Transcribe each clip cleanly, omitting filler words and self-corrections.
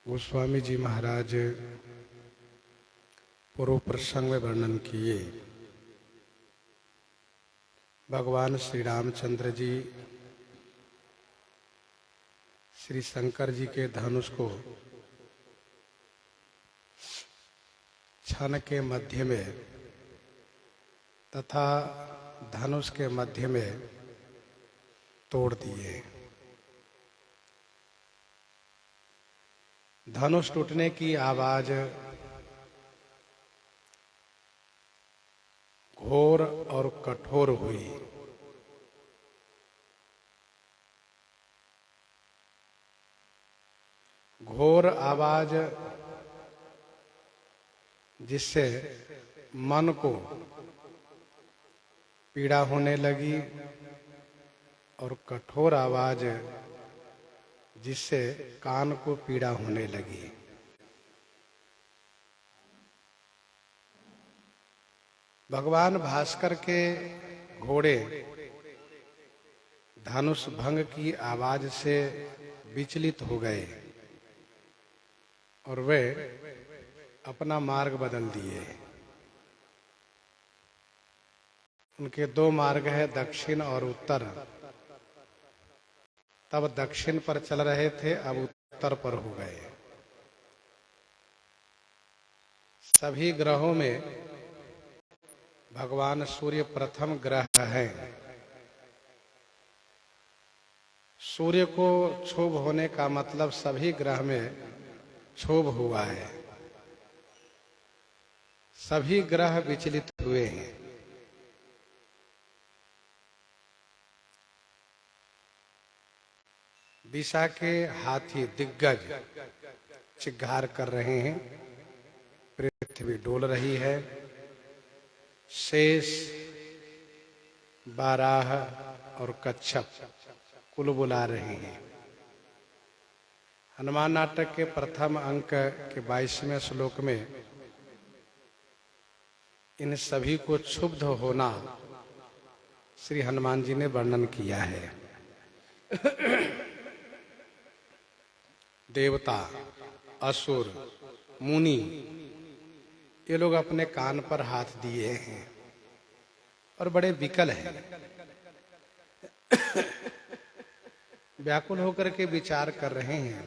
गोस्वामी जी महाराज पूर्व प्रसंग में वर्णन किए। भगवान श्री रामचंद्र जी श्री शंकर जी के धनुष को छन के मध्य में तथा धनुष के मध्य में तोड़ दिए। धनुष टूटने की आवाज घोर और कठोर हुई। घोर आवाज जिससे मन को पीड़ा होने लगी और कठोर आवाज जिससे कान को पीड़ा होने लगी। भगवान भास्कर के घोड़े धनुष भंग की आवाज से विचलित हो गए और वे अपना मार्ग बदल दिए। उनके दो मार्ग है, दक्षिण और उत्तर। तब दक्षिण पर चल रहे थे, अब उत्तर पर हो गए। सभी ग्रहों में भगवान सूर्य प्रथम ग्रह हैं। सूर्य को क्षोभ होने का मतलब सभी ग्रह में क्षोभ हुआ है। सभी ग्रह विचलित हुए हैं। दिशा के हाथी दिग्गज चिघार कर रहे हैं। पृथ्वी डोल रही है। शेष, बाराह और कच्छप कुल बुला रहे हैं। हनुमान नाटक के प्रथम अंक के 22वें श्लोक में इन सभी को क्षुब्ध होना श्री हनुमान जी ने वर्णन किया है। देवता, असुर, मुनि ये लोग अपने कान पर हाथ दिए हैं और बड़े विकल हैं। व्याकुल होकर के विचार कर रहे हैं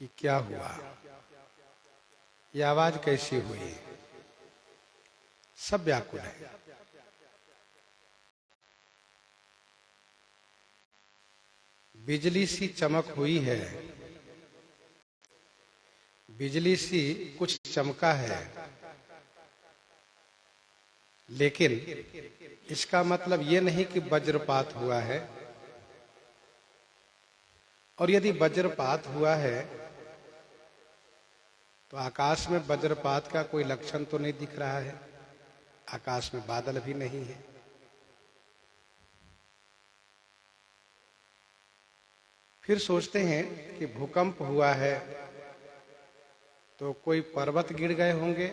कि क्या हुआ, ये आवाज कैसी हुई। सब व्याकुल है। बिजली सी चमक हुई है। बिजली सी कुछ चमका है, लेकिन इसका मतलब ये नहीं कि वज्रपात हुआ है। और यदि वज्रपात हुआ है तो आकाश में वज्रपात का कोई लक्षण तो नहीं दिख रहा है। आकाश में बादल भी नहीं है। फिर सोचते हैं कि भूकंप हुआ है तो कोई पर्वत गिर गए होंगे,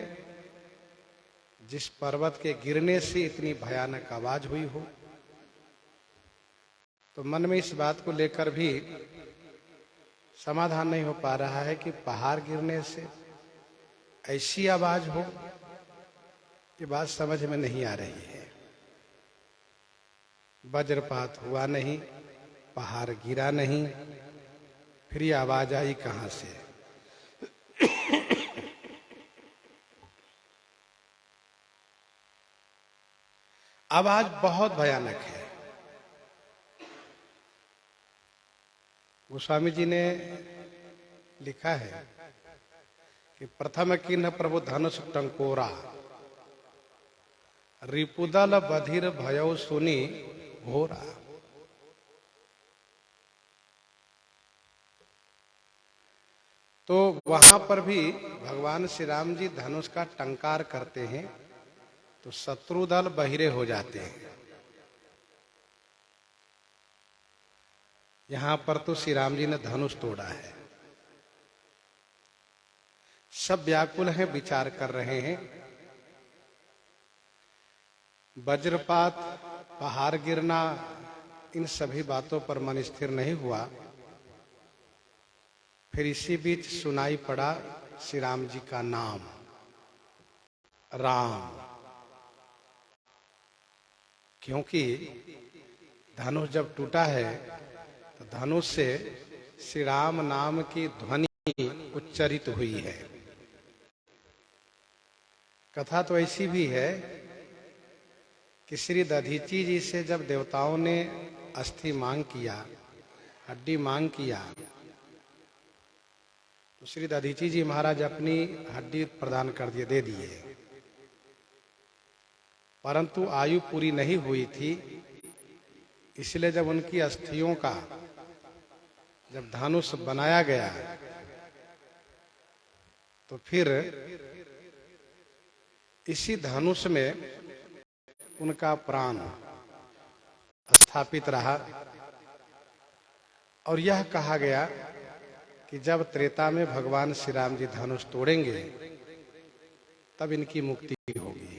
जिस पर्वत के गिरने से इतनी भयानक आवाज हुई हो। तो मन में इस बात को लेकर भी समाधान नहीं हो पा रहा है कि पहाड़ गिरने से ऐसी आवाज हो। ये बात समझ में नहीं आ रही है। वज्रपात हुआ नहीं, पहाड़ गिरा नहीं, फिर ये आवाज आई कहां से। आवाज बहुत भयानक है। गोस्वामी जी ने लिखा है कि प्रथम किन्ह प्रभु धनुष टंकोरा, रिपुदल बधिर भयौ सुनी घोरा। तो वहां पर भी भगवान श्री राम जी धनुष का टंकार करते हैं तो शत्रु दल बहिरे हो जाते हैं। यहां पर तो श्री राम जी ने धनुष तोड़ा है। सब व्याकुल हैं, विचार कर रहे हैं। वज्रपात, पहाड़ गिरना, इन सभी बातों पर मन स्थिर नहीं हुआ। फिर इसी बीच सुनाई पड़ा श्री राम जी का नाम, राम। क्योंकि धनुष जब टूटा है तो धनुष से श्री राम नाम की ध्वनि उच्चरित हुई है। कथा तो ऐसी भी है कि श्री दधीची जी से जब देवताओं ने अस्थि मांग किया, हड्डी मांग किया, तो श्री दधीची जी महाराज अपनी हड्डी प्रदान कर दिए, दे दिए। परंतु आयु पूरी नहीं हुई थी, इसलिए जब उनकी अस्थियों का जब धनुष बनाया गया तो फिर इसी धनुष में उनका प्राण स्थापित रहा। और यह कहा गया कि जब त्रेता में भगवान श्री राम जी धनुष तोड़ेंगे तब इनकी मुक्ति होगी।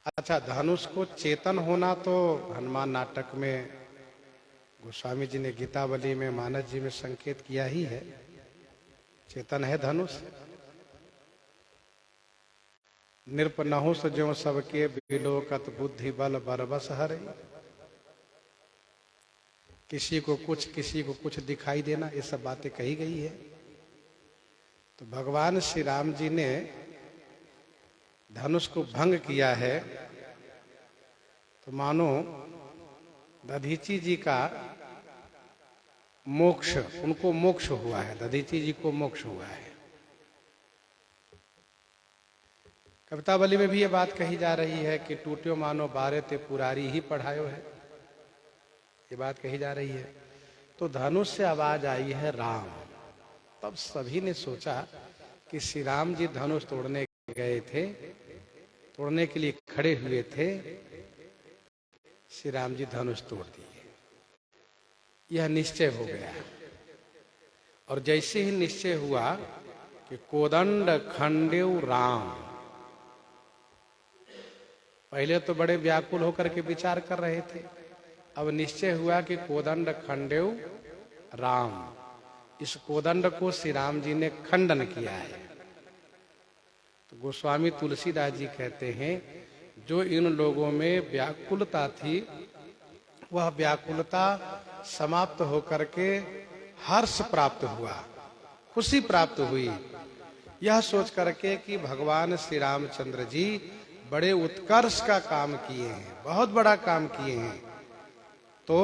अच्छा, धनुष को चेतन होना तो हनुमान नाटक में गोस्वामी जी ने गीतावली में मानस जी में संकेत किया ही है, चेतन है धनुष। नृप नहुष ज्यों सबके बिलोकत बुद्धि बल बरबस हरे। किसी को कुछ दिखाई देना, ये सब बातें कही गई है। तो भगवान श्री राम जी ने धनुष को भंग किया है, तो मानो दधीची जी का मोक्ष, उनको मोक्ष हुआ है, दधीची जी को मोक्ष हुआ है। कवितावली में भी ये बात कही जा रही है कि टूट्यो मानो बारे ते पुरारी ही पढ़ायो है, ये बात कही जा रही है। तो धनुष से आवाज आई है राम। तब सभी ने सोचा कि श्री राम जी धनुष तोड़ने गए थे, तोड़ने के लिए खड़े हुए थे, श्री राम जी धनुष तोड़ दिए। यह निश्चय हो गया। और जैसे ही निश्चय हुआ कि कोदंड खंडेव राम, पहले तो बड़े व्याकुल होकर के विचार कर रहे थे, अब निश्चय हुआ कि कोदंड खंडेव राम। इस कोदंड को श्री राम जी ने खंडन किया है। तो गोस्वामी तुलसीदास जी कहते हैं, जो इन लोगों में व्याकुलता थी, वह व्याकुलता समाप्त होकर के हर्ष प्राप्त हुआ, खुशी प्राप्त हुई। यह सोच करके कि भगवान श्री रामचंद्र जी बड़े उत्कर्ष का काम किए हैं, बहुत बड़ा काम किए हैं, तो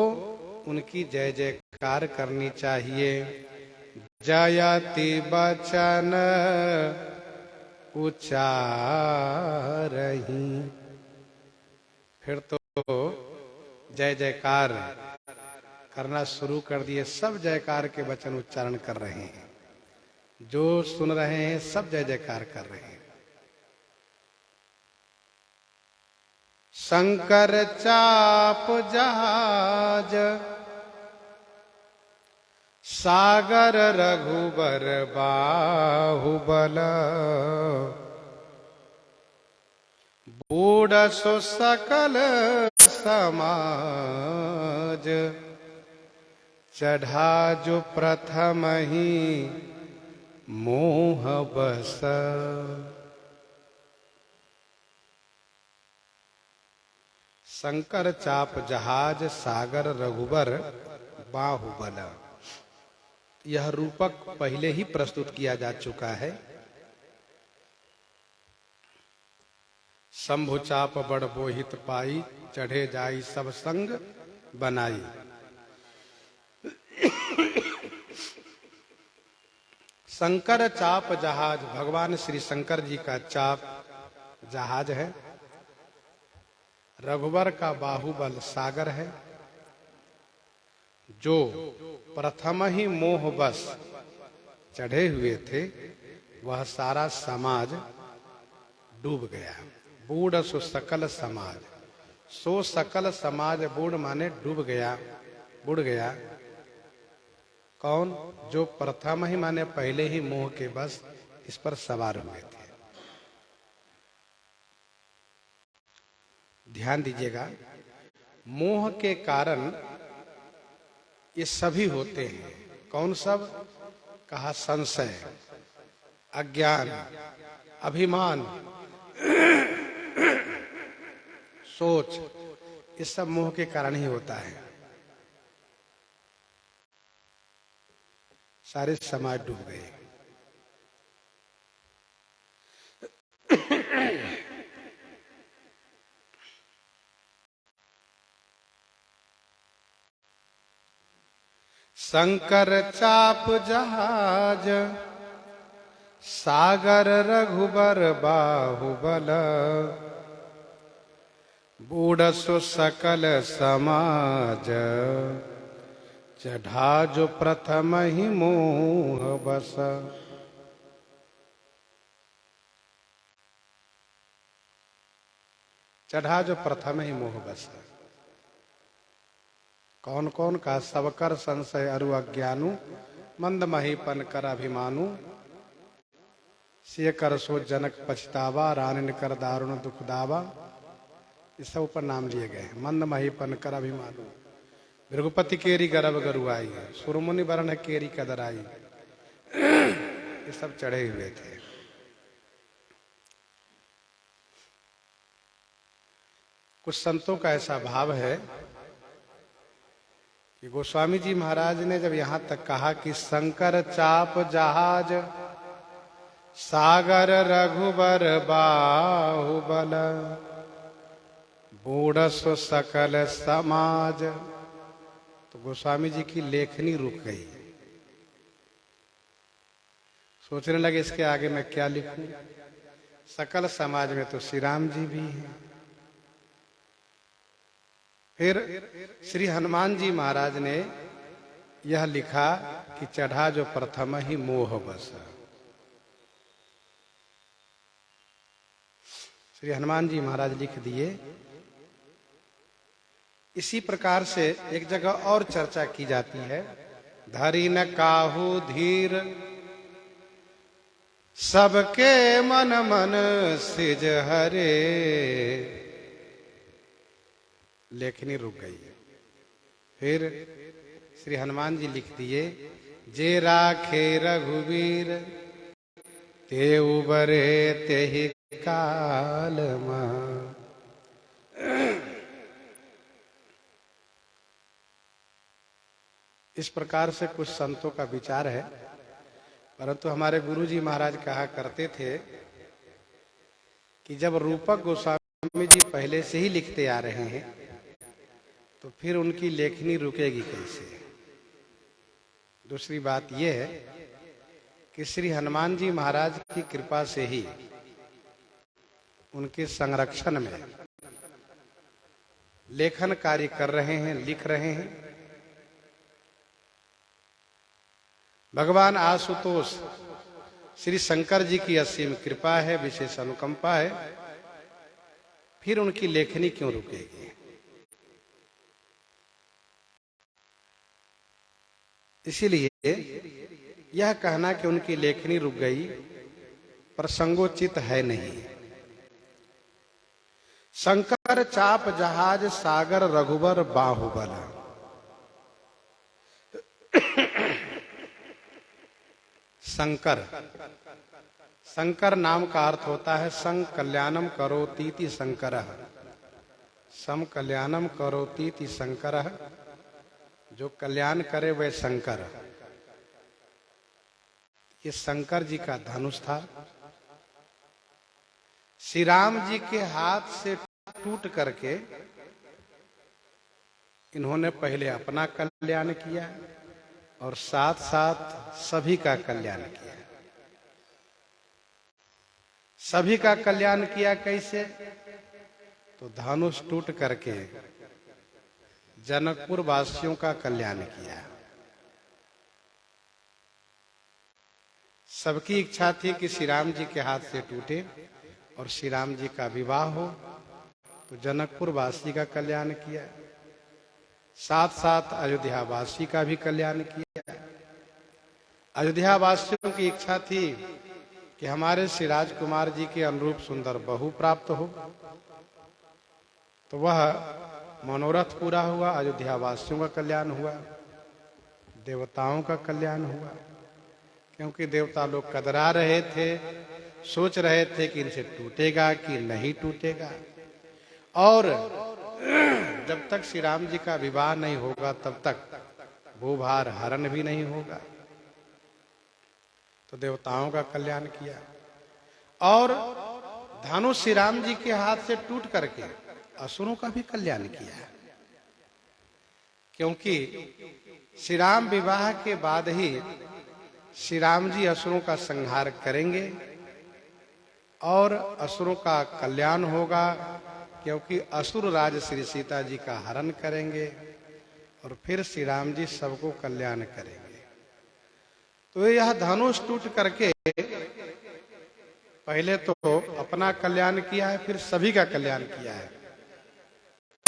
उनकी जय जयकार करनी चाहिए। जयति बचन उच्चारहि। फिर तो जय जयकार करना शुरू कर दिए, सब जयकार के वचन उच्चारण कर रहे हैं, जो सुन रहे हैं सब जय जयकार कर रहे हैं। शंकर चाप जहाज सागर रघुबर बाहुबल। बूढ़ सो सकल समाज चढ़ा जो प्रथम ही मोह बस। शंकर चाप जहाज सागर रघुबर बाहुबल, यह रूपक पहले ही प्रस्तुत किया जा चुका है। शंभु चाप बड़ बोहित पाई, चढ़े जाई सब संग बनाई। शंकर चाप जहाज, भगवान श्री शंकर जी का चाप जहाज है, रघुवर का बाहुबल सागर है। जो प्रथम ही मोह बस चढ़े हुए थे, वह सारा समाज डूब गया। बूढ़ सो सकल समाज, सो सकल समाज, बूढ़ माने डूब गया, बुड़ गया। कौन? जो प्रथम ही माने पहले ही मोह के बस इस पर सवार हुए थे। ध्यान दीजिएगा, मोह के कारण ये सभी होते हैं। कौन सब? कहा संशय, अज्ञान, अभिमान, सोच, ये सब मोह के कारण ही होता है। सारे समाज डूब गए। शंकर चाप जहाज, सागर रघुबर बाहुबल, बूढ़सु सकल समाज, चढ़ा जो प्रथम ही मोह बस। चढ़ा जो प्रथम ही मोह बस। कौन कौन? का सब कर संशय अरु अज्ञानु, मंद महीपन कर अभिमानु, सिय कर सो जनक पछतावा, रानिन कर दारुण दुख दावा। इस सब ऊपर नाम लिए गए हैं। मंद महीपन कर अभिमानु, भृगुपति केरी गर्भ गरुआई, सुरमुनि वरण केरी कदराई। ये सब चढ़े हुए थे। कुछ संतों का ऐसा भाव है कि गोस्वामी जी महाराज ने जब यहां तक कहा कि शंकर चाप जहाज, सागर रघुबर बाहुबल, बूढ़सु सकल समाज, तो गोस्वामी जी की लेखनी रुक गई। सोचने लगे इसके आगे मैं क्या लिखूं। सकल समाज में तो श्री राम जी भी हैं। फिर श्री हनुमान जी महाराज ने यह लिखा कि चढ़ा जो प्रथम ही मोह बस। श्री हनुमान जी महाराज लिख दिए। इसी प्रकार से एक जगह और चर्चा की जाती है। धरी न काहू धीर, सबके मन मन सिज हरे। लेखनी रुक गई है। फिर श्री हनुमान जी लिख दिए, जे राखे रघुवीर, ते उबरे ते ही काल मां। इस प्रकार से कुछ संतों का विचार है। परंतु हमारे गुरु जी महाराज कहा करते थे कि जब रूपक गोस्वामी जी पहले से ही लिखते आ रहे हैं तो फिर उनकी लेखनी रुकेगी कैसे। दूसरी बात यह है कि श्री हनुमान जी महाराज की कृपा से ही उनके संरक्षण में लेखन कार्य कर रहे हैं, लिख रहे हैं। भगवान आशुतोष श्री शंकर जी की असीम कृपा है, विशेष अनुकंपा है। फिर उनकी लेखनी क्यों रुकेगी। इसीलिए यह कहना कि उनकी लेखनी रुक गई प्रसंगोचित है नहीं। शंकर चाप जहाज, सागर रघुबर बाहुबल। शंकर, शंकर नाम का अर्थ होता है सं कल्याणम करोतीति शंकरः। सम कल्याणम करोतीति शंकरः, जो कल्याण करे वह शंकर। ये शंकर जी का धनुष था। श्री राम जी के हाथ से टूट करके इन्होंने पहले अपना कल्याण किया और साथ साथ सभी का कल्याण किया। सभी का कल्याण किया कैसे? तो धनुष टूट करके जनकपुर वासियों का कल्याण किया। सबकी इच्छा थी कि श्री राम जी के हाथ से टूटे और श्री राम जी का विवाह हो, तो जनकपुर वासी का कल्याण किया। साथ साथ अयोध्या वासी का भी कल्याण किया। अयोध्या वासियों की इच्छा थी कि हमारे श्री राजकुमार जी के अनुरूप सुंदर बहू प्राप्त हो, तो वह मनोरथ पूरा हुआ, अयोध्या वासियों का कल्याण हुआ। देवताओं का कल्याण हुआ, क्योंकि देवता लोग कतरा रहे थे, सोच रहे थे कि इनसे टूटेगा कि नहीं टूटेगा। और जब तक श्री राम जी का विवाह नहीं होगा तब तक भूभार हरण भी नहीं होगा। तो देवताओं का कल्याण किया और धनुष श्री राम जी के हाथ से टूट करके असुरों का भी कल्याण किया, क्योंकि श्री राम विवाह के बाद ही श्री राम जी असुरों का संहार करेंगे और असुरों का कल्याण होगा, क्योंकि असुर राज श्री सीता जी का हरण करेंगे और फिर श्री राम जी सबको कल्याण करेंगे। तो यह धनुष टूट करके पहले तो अपना कल्याण किया है, फिर सभी का कल्याण किया है।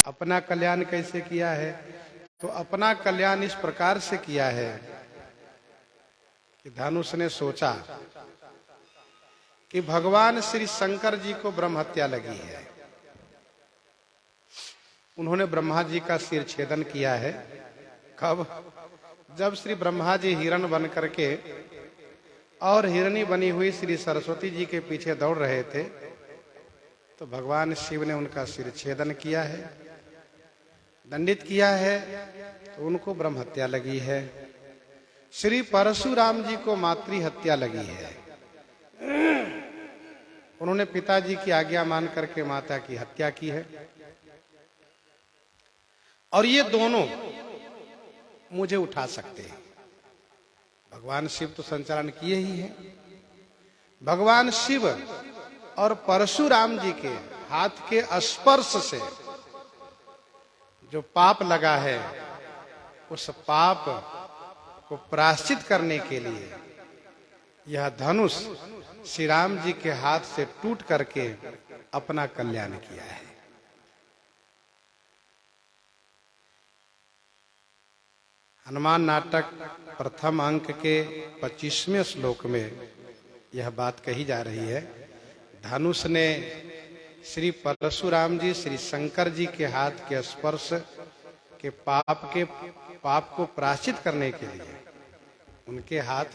अपना कल्याण कैसे किया है? तो अपना कल्याण इस प्रकार से किया है कि धनुष ने सोचा कि भगवान श्री शंकर जी को ब्रह्म हत्या लगी है। उन्होंने ब्रह्मा जी का सिर छेदन किया है। कब? जब श्री ब्रह्मा जी हिरण बन करके और हिरणी बनी हुई श्री सरस्वती जी के पीछे दौड़ रहे थे, तो भगवान शिव ने उनका सिर छेदन किया है, दंडित किया है, तो उनको ब्रह्म हत्या लगी है। श्री परशुराम जी को मातृ हत्या लगी है। उन्होंने पिताजी की आज्ञा मान करके माता की हत्या की है। और ये दोनों मुझे उठा सकते हैं। भगवान शिव तो संचालन किए ही हैं। भगवान शिव और परशुराम जी के हाथ के स्पर्श से जो पाप लगा है, उस पाप को प्रायश्चित करने के लिए यह धनुष श्री राम जी के हाथ से टूट करके अपना कल्याण किया है। हनुमान नाटक प्रथम अंक के 25वें श्लोक में यह बात कही जा रही है। धनुष ने श्री परशुराम जी, श्री शंकर जी के हाथ के स्पर्श के पाप को प्रायश्चित करने के लिए, उनके हाथ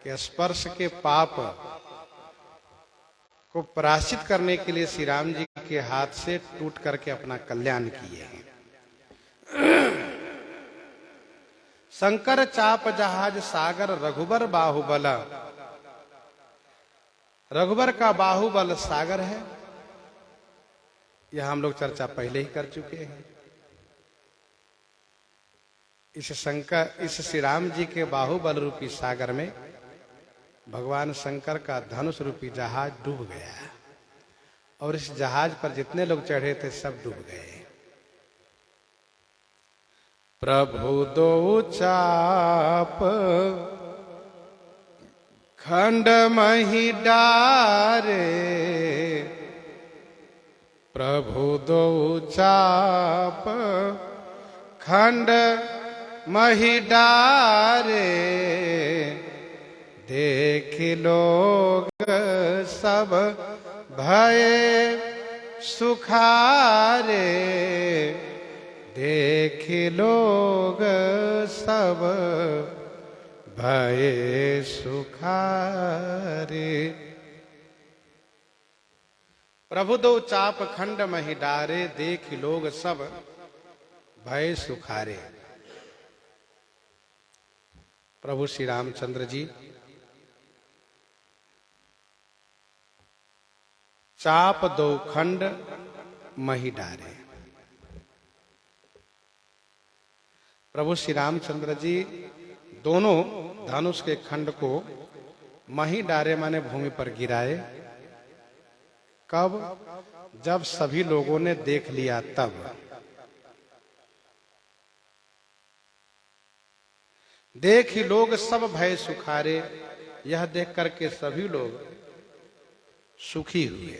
के स्पर्श के पाप को प्रायश्चित करने के लिए श्री राम जी के हाथ से टूट करके अपना कल्याण किए हैं। शंकर चाप जहाज सागर रघुबर बाहुबल। रघुबर का बाहुबल सागर है, यह हम लोग चर्चा पहले ही कर चुके हैं। इस श्री राम जी के बाहुबल रूपी सागर में भगवान शंकर का धनुष रूपी जहाज डूब गया और इस जहाज पर जितने लोग चढ़े थे सब डूब गए। प्रभु दो चाप खंड मही डारे, प्रभु दो चाप खंड मही डारे, देख लोग सब भय सुखारे, देख लोग सब भय सुखारे। प्रभु दो चाप खंड मही डारे, देख लोग सब भय सुखारे। प्रभु श्री रामचंद्र जी चाप दो खंड मही डारे। प्रभु श्री रामचंद्र जी दोनों धनुष के खंड को मही डारे माने भूमि पर गिराए। कब? जब सभी लोगों ने देख लिया तब। देख लोग सब भय सुखारे, यह देख करके सभी लोग सुखी हुए।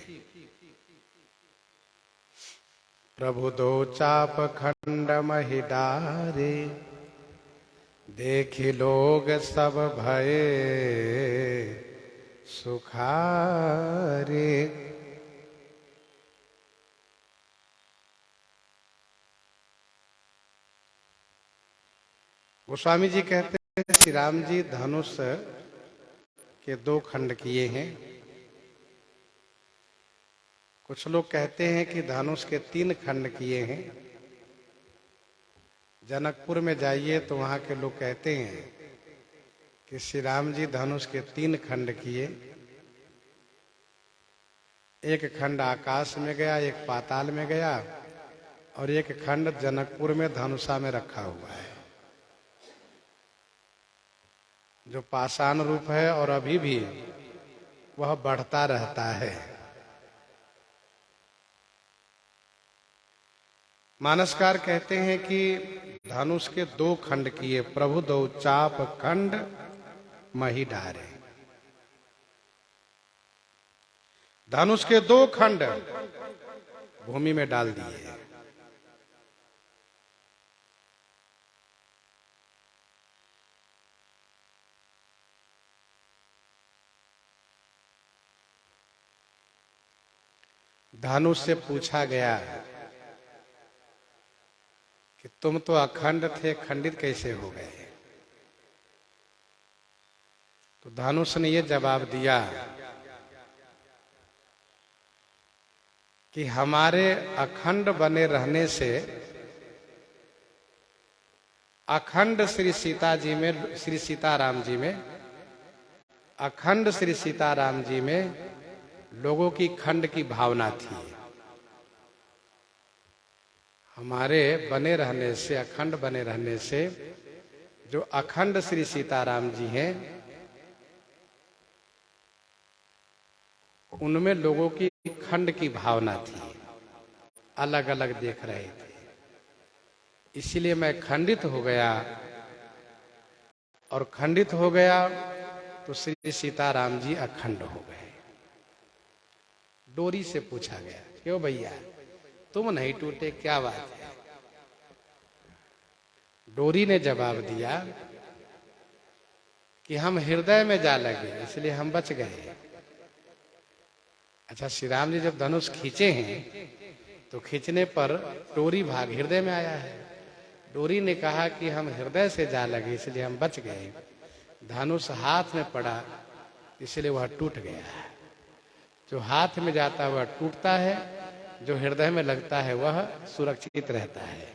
प्रभु दो चाप खंड मही डारे, देखी लोग सब भय सुखारे। गोस्वामी जी कहते हैं श्री राम जी धनुष के 2 खंड किए हैं। कुछ लोग कहते हैं कि धनुष के 3 खंड किए हैं। जनकपुर में जाइए तो वहां के लोग कहते हैं कि श्री राम जी धनुष के 3 खंड किए। एक खंड आकाश में गया, एक पाताल में गया और एक खंड जनकपुर में धनुषा में रखा हुआ है, जो पाषाण रूप है और अभी भी वह बढ़ता रहता है। मानसकार कहते हैं कि धनुष के 2 खंड किए, प्रभु दो चाप खंड मही डारे। धनुष के 2 खंड भूमि में डाल दिए। धनुष से पूछा गया कि तुम तो अखंड थे, खंडित कैसे हो गए? तो धनुष ने यह जवाब दिया कि हमारे अखंड बने रहने से अखंड श्री सीताराम जी में अखंड श्री सीताराम जी में लोगों की खंड की भावना थी। हमारे बने रहने से, अखंड बने रहने से जो अखंड श्री सीताराम जी हैं, उनमें लोगों की खंड की भावना थी, अलग अलग देख रहे थे। इसलिए मैं खंडित हो गया, और खंडित हो गया तो श्री सीताराम जी अखंड हो गए। डोरी से पूछा गया, क्यों भैया तुम नहीं टूटे, क्या बात है? डोरी ने जवाब दिया कि हम हृदय में जा लगे, इसलिए हम बच गए। अच्छा, श्री राम जी जब धनुष खींचे हैं तो खींचने पर डोरी भाग हृदय में आया है। डोरी ने कहा कि हम हृदय से जा लगे, इसलिए हम बच गए। धनुष हाथ में पड़ा, इसलिए वह टूट गया। जो हाथ में जाता है वह टूटता है, जो हृदय में लगता है वह सुरक्षित रहता है।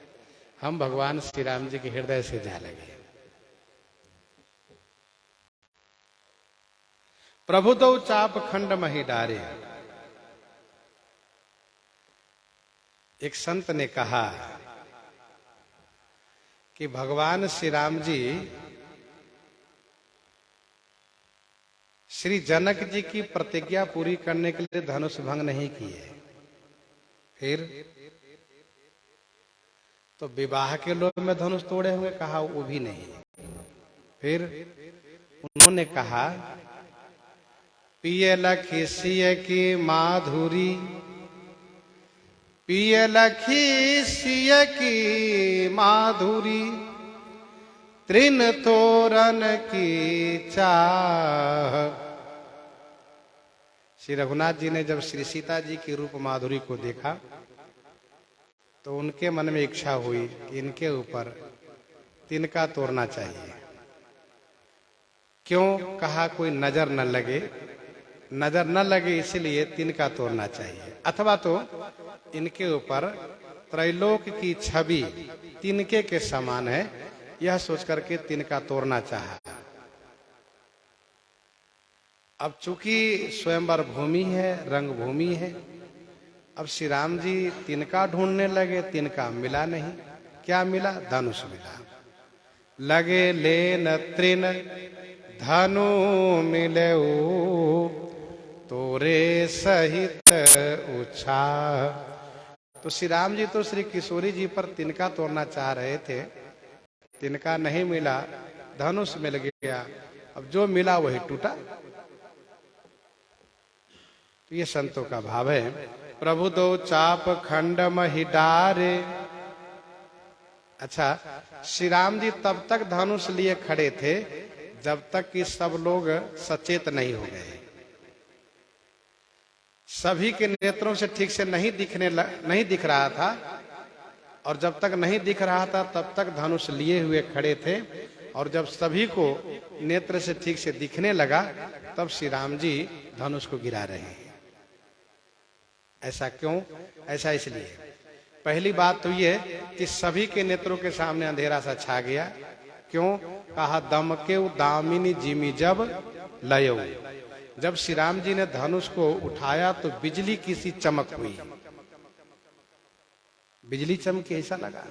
हम भगवान श्री राम जी के हृदय से जा लगे। प्रभु दो चाप खंड मही डारे। एक संत ने कहा कि भगवान श्री राम जी श्री जनक जी की प्रतिज्ञा पूरी करने के लिए धनुष भंग नहीं किए। फिर तो विवाह के लोग में धनुष तोड़े हुए, कहा वो भी नहीं। फिर उन्होंने कहा पिए लखी सिय की माधुरी, पिए लखी सिय की माधुरी, तृण तोरण की चाह। श्री रघुनाथ जी ने जब श्री सीता जी की रूप माधुरी को देखा तो उनके मन में इच्छा हुई कि इनके ऊपर तिनका तोड़ना चाहिए। क्यों? कहा कोई नजर न लगे, नजर न लगे इसलिए तिनका तोड़ना चाहिए, अथवा तो इनके ऊपर त्रैलोक की छवि तिनके के समान है, यह सोच करके तिनका तोड़ना चाहा। अब चूंकि स्वयंवर भूमि है, रंग भूमि है, अब श्री राम जी तिनका ढूंढने लगे, तिनका मिला नहीं। क्या मिला? धनुष मिला। लगे लेन तृण धनु मिले तोरे सहित उछा। तो श्री राम जी तो श्री किशोरी जी पर तिनका तोड़ना चाह रहे थे, तिनका नहीं मिला, धनुष मिल गया। अब जो मिला वही टूटा। तो ये संतों का भाव है। प्रभु दो चाप खंड मही डारे। अच्छा, श्री राम जी तब तक धनुष लिए खड़े थे जब तक कि सब लोग सचेत नहीं हो गए। सभी के नेत्रों से ठीक से नहीं दिख रहा था, और जब तक नहीं दिख रहा था तब तक धनुष लिए हुए खड़े थे, और जब सभी को नेत्र से ठीक से दिखने लगा तब श्री राम जी धनुष को गिरा रहे हैं। ऐसा क्यों? ऐसा इसलिए, पहली बात तो ये कि सभी के नेत्रों के सामने अंधेरा सा छा गया। क्यों? कहा दमके दामिनी जिमी जब लयो। जब श्री राम जी ने धनुष को उठाया तो बिजली की सी चमक हुई, बिजली चमकी ऐसा लगा।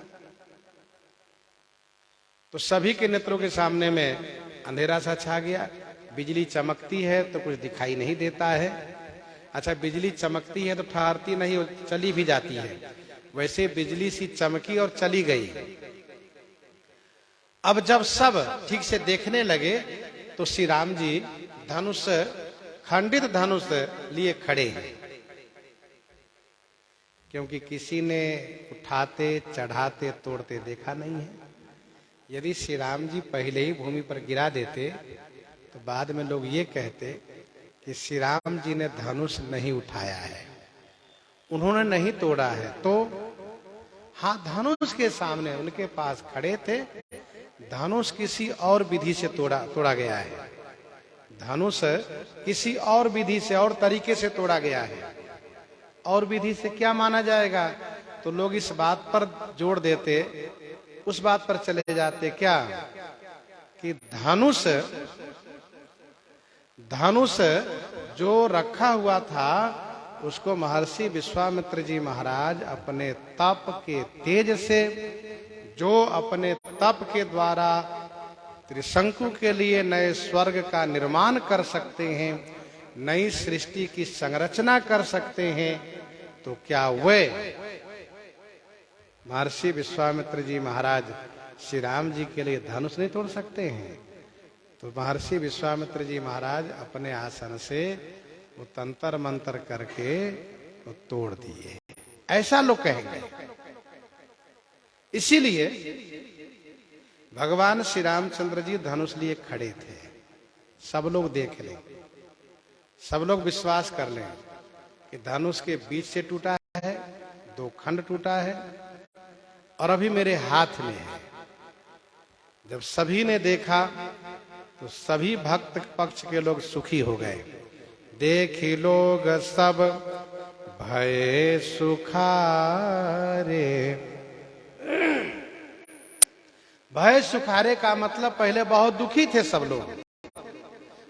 तो सभी के नेत्रों के सामने में अंधेरा सा छा गया। बिजली चमकती है तो कुछ दिखाई नहीं देता है। अच्छा, बिजली चमकती है तो ठहरती नहीं, चली भी जाती है। वैसे बिजली सी चमकी और चली गई। अब जब सब ठीक से देखने लगे तो श्री राम जी धनुष, खंडित धनुष लिए खड़े हैं, क्योंकि किसी ने उठाते चढ़ाते तोड़ते देखा नहीं है। यदि श्री राम जी पहले ही भूमि पर गिरा देते तो बाद में लोग ये कहते कि श्री राम जी ने धनुष नहीं उठाया है, उन्होंने नहीं तोड़ा है। तो हाँ, धनुष के सामने उनके पास खड़े थे, धनुष किसी और विधि से तोड़ा गया है। धनुष किसी और विधि से और तरीके से तोड़ा गया है। और विधि से क्या माना जाएगा? तो लोग इस बात पर जोड़ देते, उस बात पर चले जाते क्या कि धनुष जो रखा हुआ था उसको महर्षि विश्वामित्र जी महाराज अपने तप के तेज से, जो अपने तप के द्वारा त्रिशंकु के लिए नए स्वर्ग का निर्माण कर सकते हैं, नई सृष्टि की संरचना कर सकते हैं, तो क्या वे महर्षि विश्वामित्र जी महाराज श्री राम जी के लिए धनुष नहीं तोड़ सकते हैं? तो महर्षि विश्वामित्र जी महाराज अपने आसन से वो तंत्र मंत्र करके वो तोड़ दिए, ऐसा लोग कहेंगे। इसीलिए भगवान श्री रामचंद्र जी धनुष लिए खड़े थे। सब लोग देख लें, सब लोग विश्वास कर लें कि धनुष के बीच से टूटा है, 2 खंड टूटा है और अभी मेरे हाथ में है। जब सभी ने देखा तो सभी भक्त पक्ष के लोग सुखी हो गए। देखी लोग सब भय सुखारे। भय सुखारे का मतलब पहले बहुत दुखी थे सब लोग,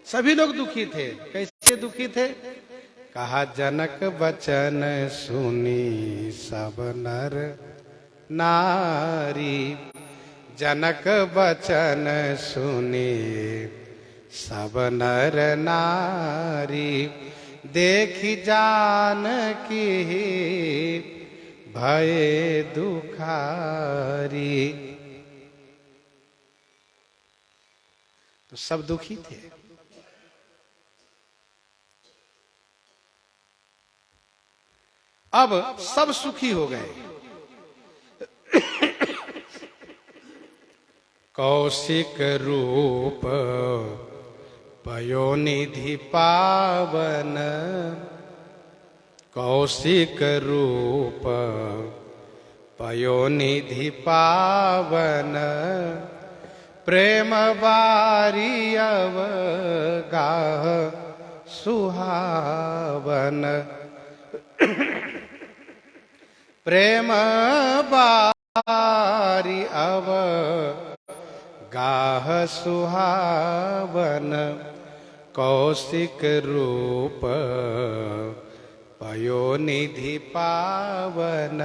सभी लोग दुखी थे। कैसे दुखी थे? कहा जनक वचन सुनी सब नर नारी। जनक वचन सुनी सब नर नारी। देखी जान की भय दुखारी। तो सब दुखी थे। अब सब सुखी हो गए। कौशिक रूप पयोनिधि पावन। कौशिक रूप पयोनिधि पावन। प्रेम बारी अवगाह सुहावन। प्रेम बारी अवगाह सुहावन। कौशिक रूप पयोनिधि पावन।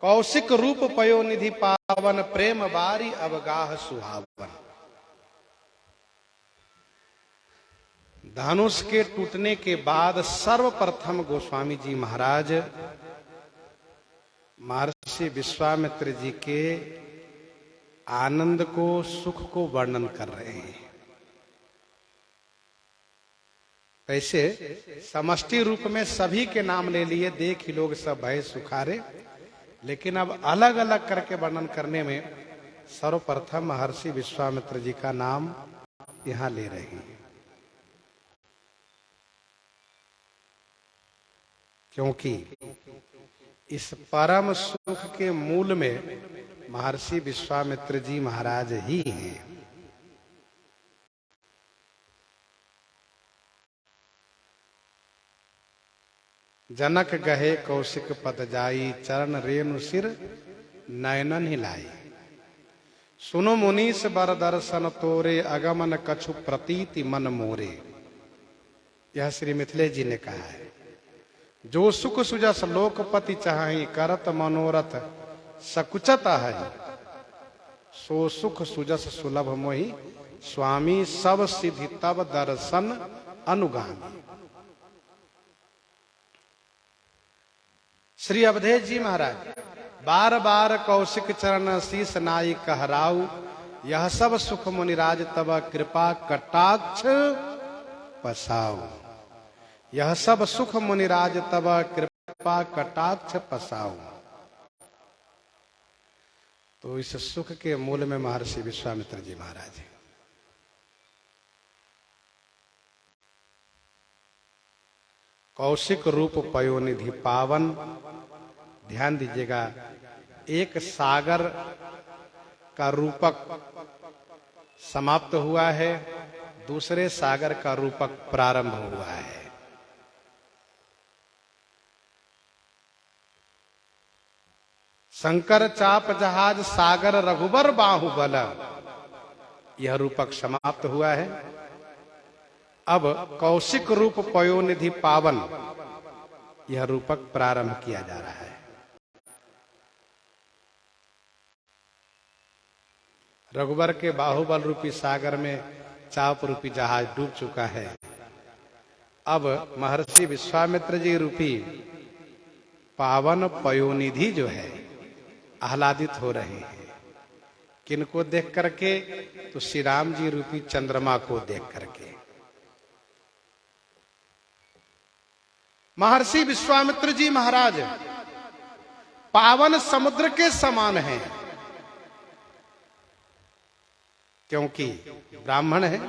कौशिक रूप पयोनिधि पावन। प्रेम बारी अवगाह सुहावन। धनुष के टूटने के बाद सर्वप्रथम गोस्वामी जी महाराज महर्षि विश्वामित्र जी के आनंद को, सुख को वर्णन कर रहे हैं। ऐसे समष्टि रूप में सभी के नाम ले लिए, देख ही लोग सब भय सुखारे। लेकिन अब अलग अलग करके वर्णन करने में सर्वप्रथम महर्षि विश्वामित्र जी का नाम यहां ले रहे हैं। क्योंकि इस परम सुख के मूल में महर्षि विश्वामित्र जी महाराज ही हैं। जनक गहे कौशिक पद जाई, चरण रेणु सिर नयनन हिलाई। सुनो मुनीस बर दर्शन तोरे, अगमन कछु प्रतीति मन मोरे। यह श्री मिथिलेश जी ने कहा है। जो सुख सुजस लोकपति चाहि, करत मनोरथ सकुचत है। सो सुख सुजस सुलभ मोहि, स्वामी सब सिद्धि तब दर्शन अनुगामी। श्री अवधेश जी महाराज बार बार कौशिक चरण शीस नाई कहराऊ, यह सब सुख मुनिराज तब कृपा कटाक्ष पसाऊ। यह सब सुख मुनिराज तब कृपा कटाक्ष पसाऊ। तो इस सुख के मूल में महर्षि विश्वामित्र जी महाराज हैं। कौशिक रूप पयोनिधि पावन। ध्यान दीजिएगा, एक सागर का रूपक समाप्त हुआ है, दूसरे सागर का रूपक प्रारंभ हुआ है। शंकर चाप जहाज सागर रघुबर बाहुबल, यह रूपक समाप्त हुआ है। अब कौशिक रूप पयोनिधि पावन, यह रूपक प्रारंभ किया जा रहा है। रघुबर के बाहुबल रूपी सागर में चाप रूपी जहाज डूब चुका है। अब महर्षि विश्वामित्र जी रूपी पावन पयोनिधि जो है आह्लादित हो रहे हैं। किनको देख करके? तो श्री राम जी रूपी चंद्रमा को देख करके। महर्षि विश्वामित्र जी महाराज पावन समुद्र के समान हैं, क्योंकि ब्राह्मण है।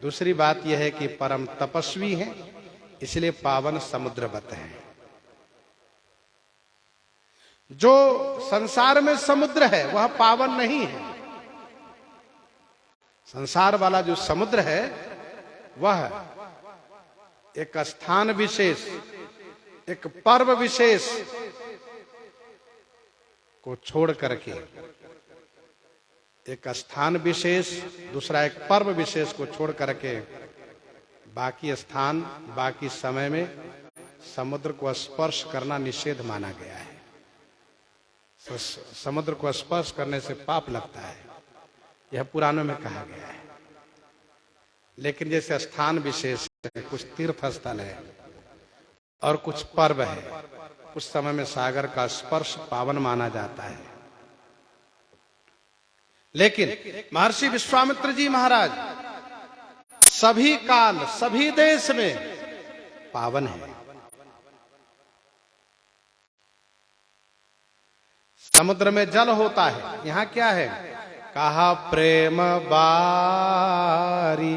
दूसरी बात यह है कि परम तपस्वी हैं, इसलिए पावन समुद्रवत हैं। जो संसार में समुद्र है वह पावन नहीं है। संसार वाला जो समुद्र है वह एक स्थान विशेष, एक पर्व विशेष को छोड़ करके, एक स्थान विशेष दूसरा एक पर्व विशेष को छोड़ करके बाकी स्थान बाकी समय में समुद्र को स्पर्श करना निषेध माना गया है। समुद्र को स्पर्श करने से पाप लगता है, यह पुराणों में कहा गया है। लेकिन जैसे स्थान विशेष है, कुछ तीर्थ स्थल है और कुछ पर्व है, उस समय में सागर का स्पर्श पावन माना जाता है। लेकिन महर्षि विश्वामित्र जी महाराज सभी काल सभी देश में पावन है। समुद्र में जल होता है, यहां क्या है? कहा प्रेम बारी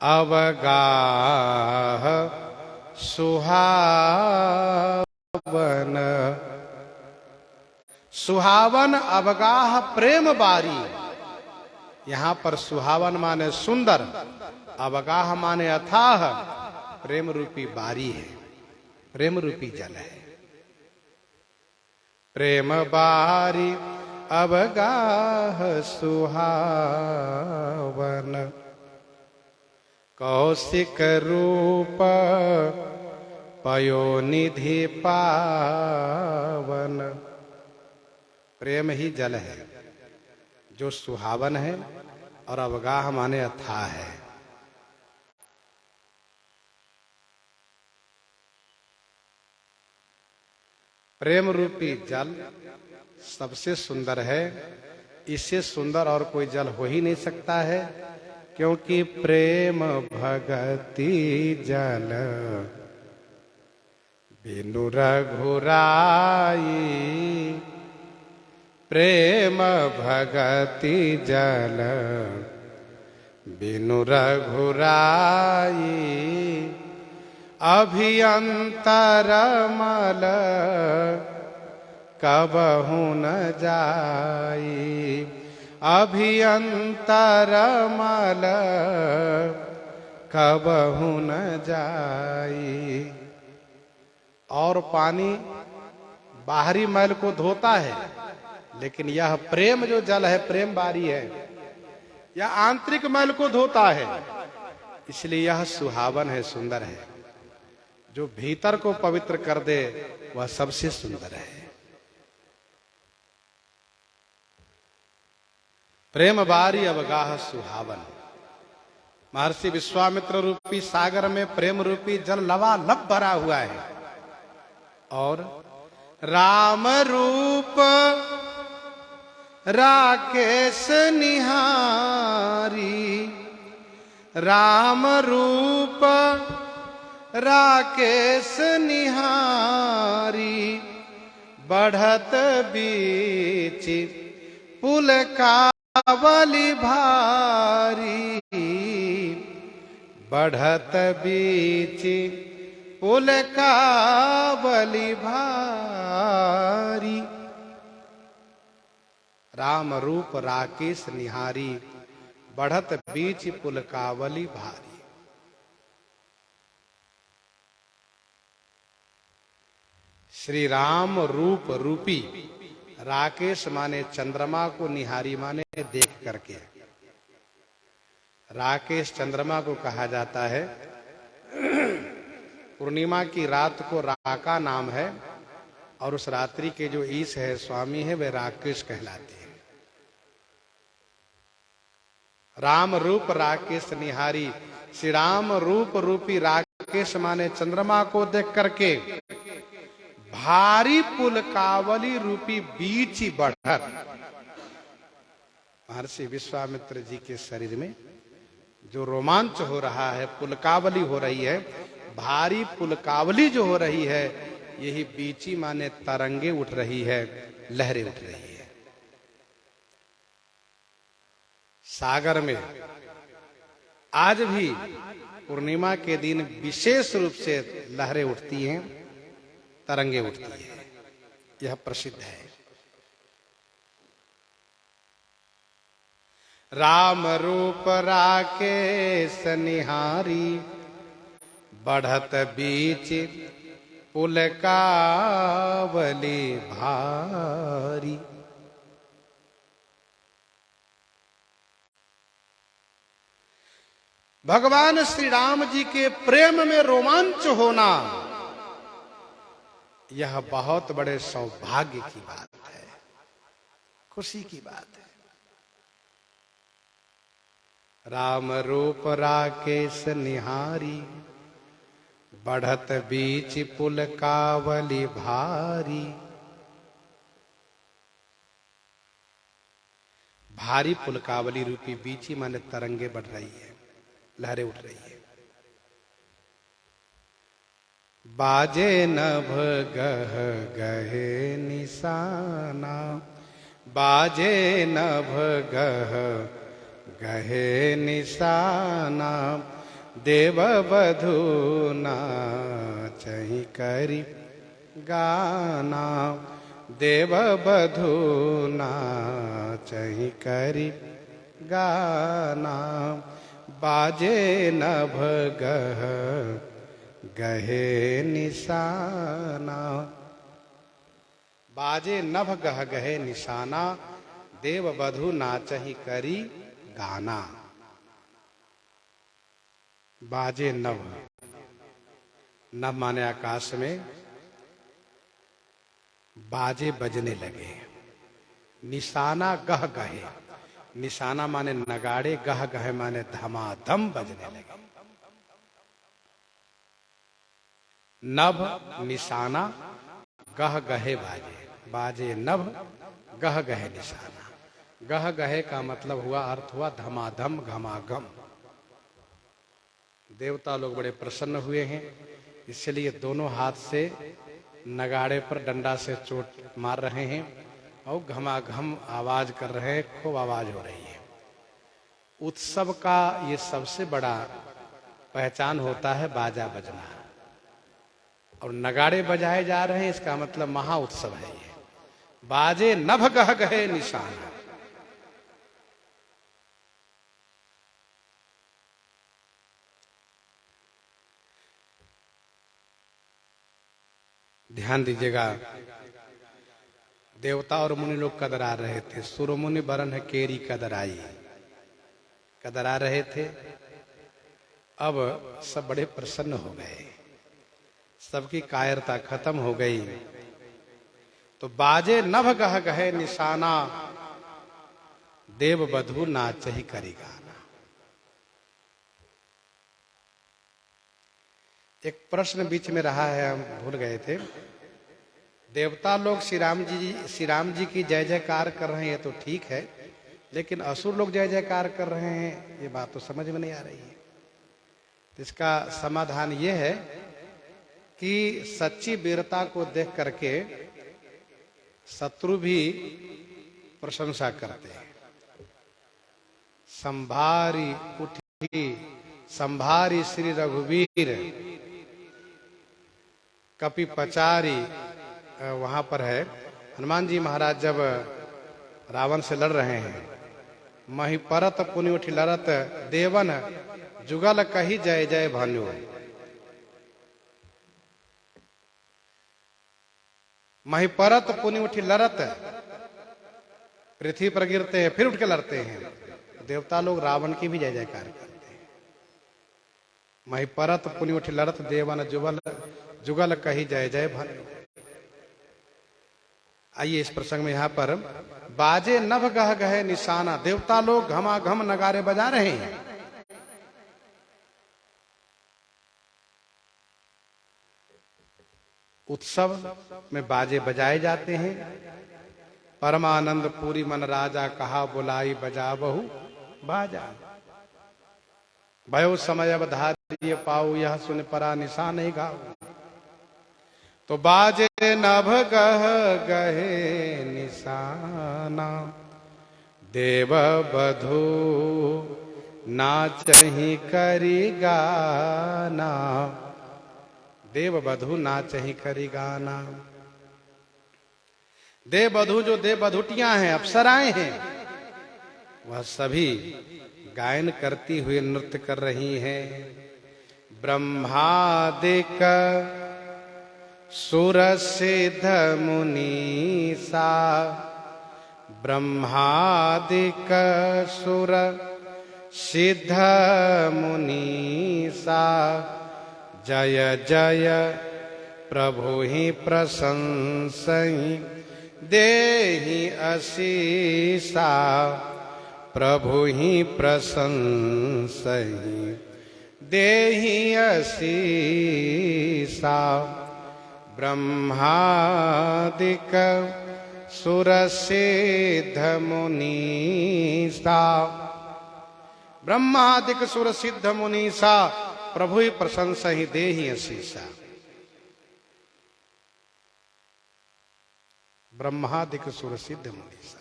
अवगाह सुहावन। सुहावन अवगाह प्रेम बारी। यहां पर सुहावन माने सुंदर, अवगाह माने अथाह। प्रेम रूपी बारी है, प्रेम रूपी जल है। प्रेम बारी अवगाह सुहावन, कौशिक रूप पयोनिधि पावन। प्रेम ही जल है जो सुहावन है और अवगाह माने अथाह है। प्रेम रूपी जल सबसे सुंदर है, इससे सुंदर और कोई जल हो ही नहीं सकता है, क्योंकि प्रेम भगति जल बिनु रघुराई। प्रेम भगति जल बिनु रघुराई, अभियंतरमल कबहु न जाई, अभियंतरमल कबहु न जाई। और पानी बाहरी मैल को धोता है, लेकिन यह प्रेम जो जल है, प्रेम बारी है, यह आंतरिक मैल को धोता है। इसलिए यह सुहावन है, सुंदर है। जो भीतर को पवित्र कर दे वह सबसे सुंदर है। प्रेम बारी अवगाह सुहावन। महर्षि विश्वामित्र रूपी सागर में प्रेम रूपी जल लबालब भरा हुआ है। और राम रूप राकेश निहारी, राम रूप राकेश निहारी, बढ़त बीच पुल कावली भारी, बढ़त बीच पुल कावली भारी। राम रूप राकेश निहारी, बढ़त बीच पुल कावली भारी। श्री राम रूप रूपी, राकेश माने चंद्रमा को, निहारी माने देख करके। राकेश चंद्रमा को कहा जाता है। पूर्णिमा की रात को राका नाम है, और उस रात्रि के जो ईश है, स्वामी है, वे राकेश कहलाते हैं। राम रूप राकेश निहारी, श्री राम रूप रूपी राकेश माने चंद्रमा को देख करके भारी पुल कावली रूपी बीच बढ़त। महर्षि विश्वामित्र जी के शरीर में जो रोमांच हो रहा है, पुलकावली हो रही है, भारी पुलकावली जो हो रही है, यही बीची माने तरंगे उठ रही है, लहरें उठ रही है। सागर में आज भी पूर्णिमा के दिन विशेष रूप से लहरें उठती हैं, तरंगे उठती हैं। यह प्रसिद्ध है। राम रूप राकेश निहारी, बढ़त बीच पुल कावली भारी। भगवान श्री राम जी के प्रेम में रोमांच होना, यह बहुत बड़े सौभाग्य की बात है, खुशी की बात है। राम रूप राकेश निहारी, बढ़त बीच पुल कावली भारी। भारी पुल कावली रूपी बीची माने तरंगे बढ़ रही है, लहरें उठ रही है। बाजे नभ गह गहे निशाना, बाजे नभ गह गहे निशाना, देव बधू नाचहि करि गाना, देव बधू नाचहि करि गाना। बाजे नभ गह गहे निशाना, बाजे नभ गह गहे निशाना, देव बधू नाचहि करि गाना। बाजे नभ, नभ माने आकाश में बाजे बजने लगे। निशाना गह गहे, निशाना माने नगाड़े, गह गहे माने धमाधम बजने लगे। नभ निशाना गह गहे बाजे, बाजे नभ गह गहे निशाना। गह गहे का मतलब हुआ, अर्थ हुआ धमाधम घमाघम। देवता लोग बड़े प्रसन्न हुए हैं, इसलिए दोनों हाथ से नगाड़े पर डंडा से चोट मार रहे हैं और घमाघम आवाज कर रहे हैं, खूब आवाज हो रही है। उत्सव का ये सबसे बड़ा पहचान होता है बाजा बजना। और नगाड़े बजाए जा रहे हैं, इसका मतलब महा उत्सव है ये। बाजे नभ गह गहे निशाना। ध्यान दीजिएगा, देवता और मुनि लोग कदरा रहे थे। सुर मुनि बरन है केरी कदराई, कदरा रहे थे। अब सब बड़े प्रसन्न हो गए, सबकी कायरता खत्म हो गई। तो बाजे नभ गह गहे निशाना, देव बधू नाच ही करी गाना। एक प्रश्न बीच में रहा है, हम भूल गए थे। देवता लोग श्री राम जी की जय जयकार कर रहे हैं, ये तो ठीक है, लेकिन असुर लोग जय जयकार कर रहे हैं, ये बात तो समझ में नहीं आ रही है। तो इसका समाधान ये है कि सच्ची वीरता को देख करके शत्रु भी प्रशंसा करते हैं। संभारी उठी संभारी श्री रघुवीर, कपि पचारी, वहां पर है हनुमान जी महाराज जब रावण से लड़ रहे हैं। मही परत पुनि उठी लड़त, देवन जुगल कही जय जय भानु। मही परत पुनि उठी लड़त, पृथ्वी पर गिरते हैं फिर उठ के लड़ते हैं। देवता लोग रावण की भी जय जयकार करते हैं। मही परत पुनि उठी लड़त, देवन जुगल कही जय जय भानु। आइए इस प्रसंग में यहां पर बाजे नभ गह गहे निशाना, देवता लोग घमाघम नगारे बजा रहे हैं। उत्सव में बाजे बजाए जाते हैं। परमानंद पूरी मन राजा, कहा बुलाई बजा बहु बाजा। भयो समय अब धारिय पाऊ, यह सुन परा निशान ही गाऊ। तो बाजे नभ गह गहे निशाना, देव बधू नाचहि करी गाना। देव बधू नाचहि करी गाना। देव बधू, जो देव बधुटियां हैं, अप्सराएं हैं, वह सभी गायन करती हुए नृत्य कर रही हैं। ब्रह्मादिक सुर सिद्ध मुनीसा, ब्रह्मादिक सुर सिद्ध मुनीसा। जय जय प्रभु ही प्रशंसहि देहि असीसा। प्रभु ही प्रशंसहि देहि असीसा। ब्रह्मादिक सुर सिद्ध मुनीसा। ब्रह्मादिक सुर सिद्ध मुनीसा, प्रभु ही प्रशंसा ही देहि असीसा। ब्रह्मादिक सुर सिद्ध मुनीसा।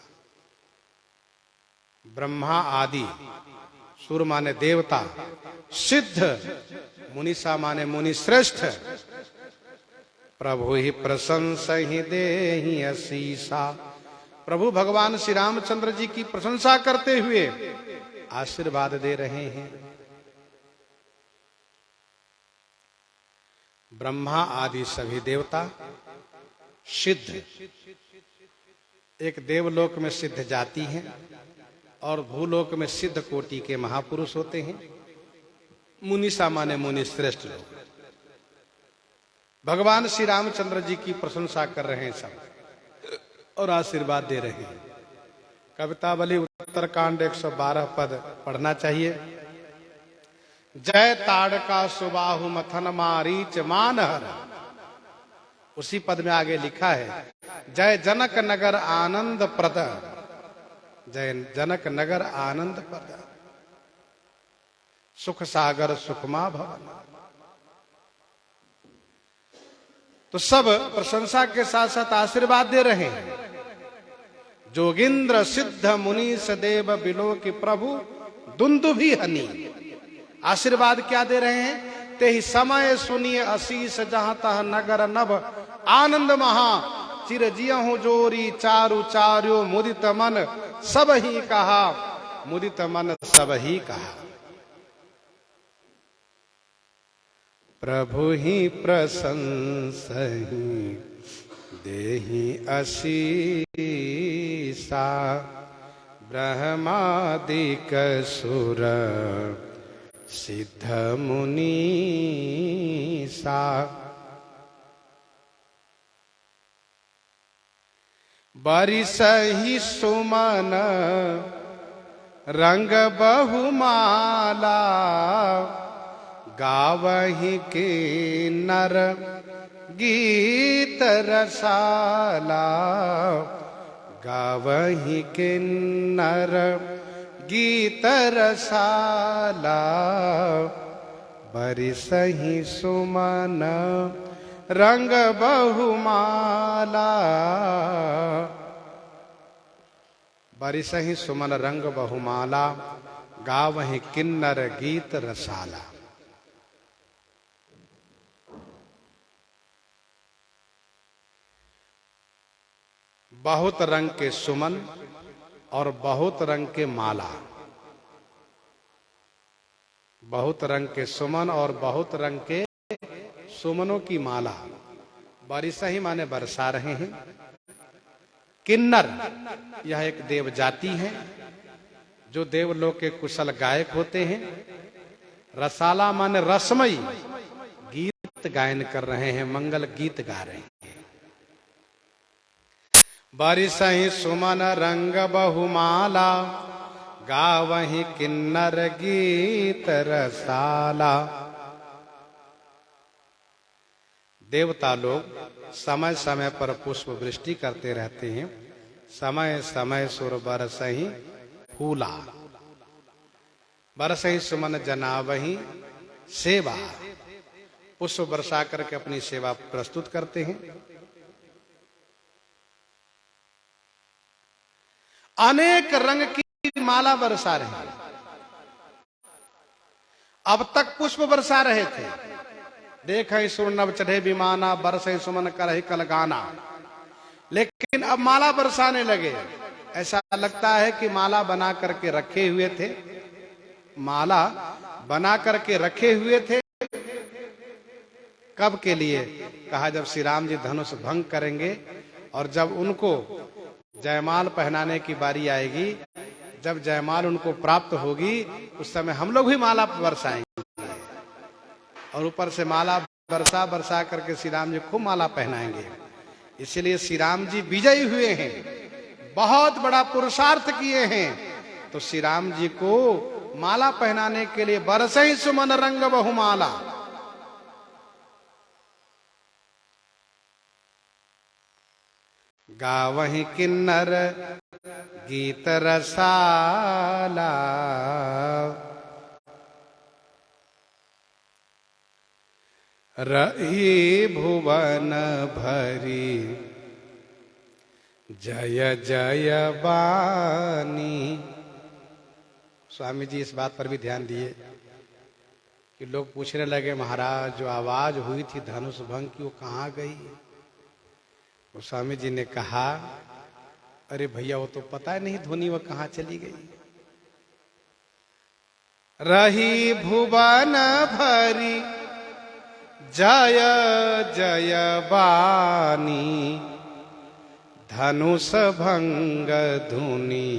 ब्रह्मा आदि, सुर माने देवता, सिद्ध मुनीसा माने मुनि श्रेष्ठ। प्रभु ही प्रशंसा ही देहि असीसा। प्रभु भगवान श्री रामचंद्र जी की प्रशंसा करते हुए आशीर्वाद दे रहे हैं। ब्रह्मा आदि सभी देवता सिद्ध, एक देवलोक में सिद्ध जाति है और भूलोक में सिद्ध कोटि के महापुरुष होते हैं। मुनीसा माने मुनि श्रेष्ठ लोग। भगवान श्री रामचंद्र जी की प्रशंसा कर रहे हैं सब और आशीर्वाद दे रहे हैं। कवितावली उत्तरकांड 112 पद पढ़ना चाहिए। जय ताड़का सुबाहु मथन मारीच मानहर। उसी पद में आगे लिखा है, जय जनक नगर आनंद प्रद। जय जनक नगर आनंद प्रद, सुख सागर सुखमा भवन। तो सब प्रशंसा के साथ साथ आशीर्वाद दे रहे हैं। जोगिंद्र सिद्ध मुनि सदेव बिलो की प्रभु दुंदुभि हनी। आशीर्वाद क्या दे रहे हैं? ते ही समय सुनिए आशीष जहां तह नगर नभ आनंद महा चिर जियहु जोरी चारु चार्यो मुदित मन सब ही कहा मुदित मन सब ही कहा। प्रभु ही प्रशंसहि देहि आशीषा ब्रह्मादिक सुर सिद्ध मुनीसा। बरिसहि सुमन रंग बहुमाला गावहि किन्नर गीत रसाला गावहि किन्नर गीत रसाला। बरिसहि सुमन रंग बहुमाला बरिसहि सुमन रंग बहुमाला गावहि किन्नर गीत रसाला। बहुत रंग के सुमन और बहुत रंग के माला, बहुत रंग के सुमन और बहुत रंग के सुमनों की माला। बारिश ही माने बरसा रहे हैं। किन्नर यह एक देव जाति है जो देवलोक के कुशल गायक होते हैं। रसाला माने रसमयी गीत गायन कर रहे हैं, मंगल गीत गा रहे हैं। बरिसहि सुमन रंग बहुमाला गावहि किन्नर गीत रसाला। देवता लोग समय समय पर पुष्प वृष्टि करते रहते हैं। समय समय सुर बरसहि फूला बरसहि सुमन जनावहि सेवा। पुष्प बरसा करके अपनी सेवा प्रस्तुत करते हैं। अनेक रंग की माला बरसा रहे हैं। अब तक पुष्प बरसा रहे थे। देख सुर नभ चढ़े विमाना बरसे सुमन करहि कल गाना। लेकिन अब माला बरसाने लगे। ऐसा लगता है कि माला बना करके रखे हुए थे। माला बना करके रखे हुए थे कब के लिए? कहा जब श्री राम जी धनुष भंग करेंगे और जब उनको जयमाल पहनाने की बारी आएगी, जब जयमाल उनको प्राप्त होगी, उस समय हम लोग भी माला बरसाएंगे और ऊपर से माला बरसा बरसा करके श्री राम जी खूब माला पहनाएंगे। इसलिए श्री राम जी विजयी हुए हैं, बहुत बड़ा पुरुषार्थ किए हैं। तो श्री राम जी को माला पहनाने के लिए बरसहि सुमन रंग बहुमाला। गावहि किन्नर गीत रसाला। रही भुवन भरी जय जय बानी। स्वामी जी इस बात पर भी ध्यान दिए कि लोग पूछने लगे महाराज जो आवाज हुई थी धनुष भंग की वो कहाँ गई? तो स्वामी जी ने कहा अरे भैया वो तो पता नहीं ध्वनि वो कहाँ चली गई। रही भुवन भरी जय जय बानी धनुष भंग धुनी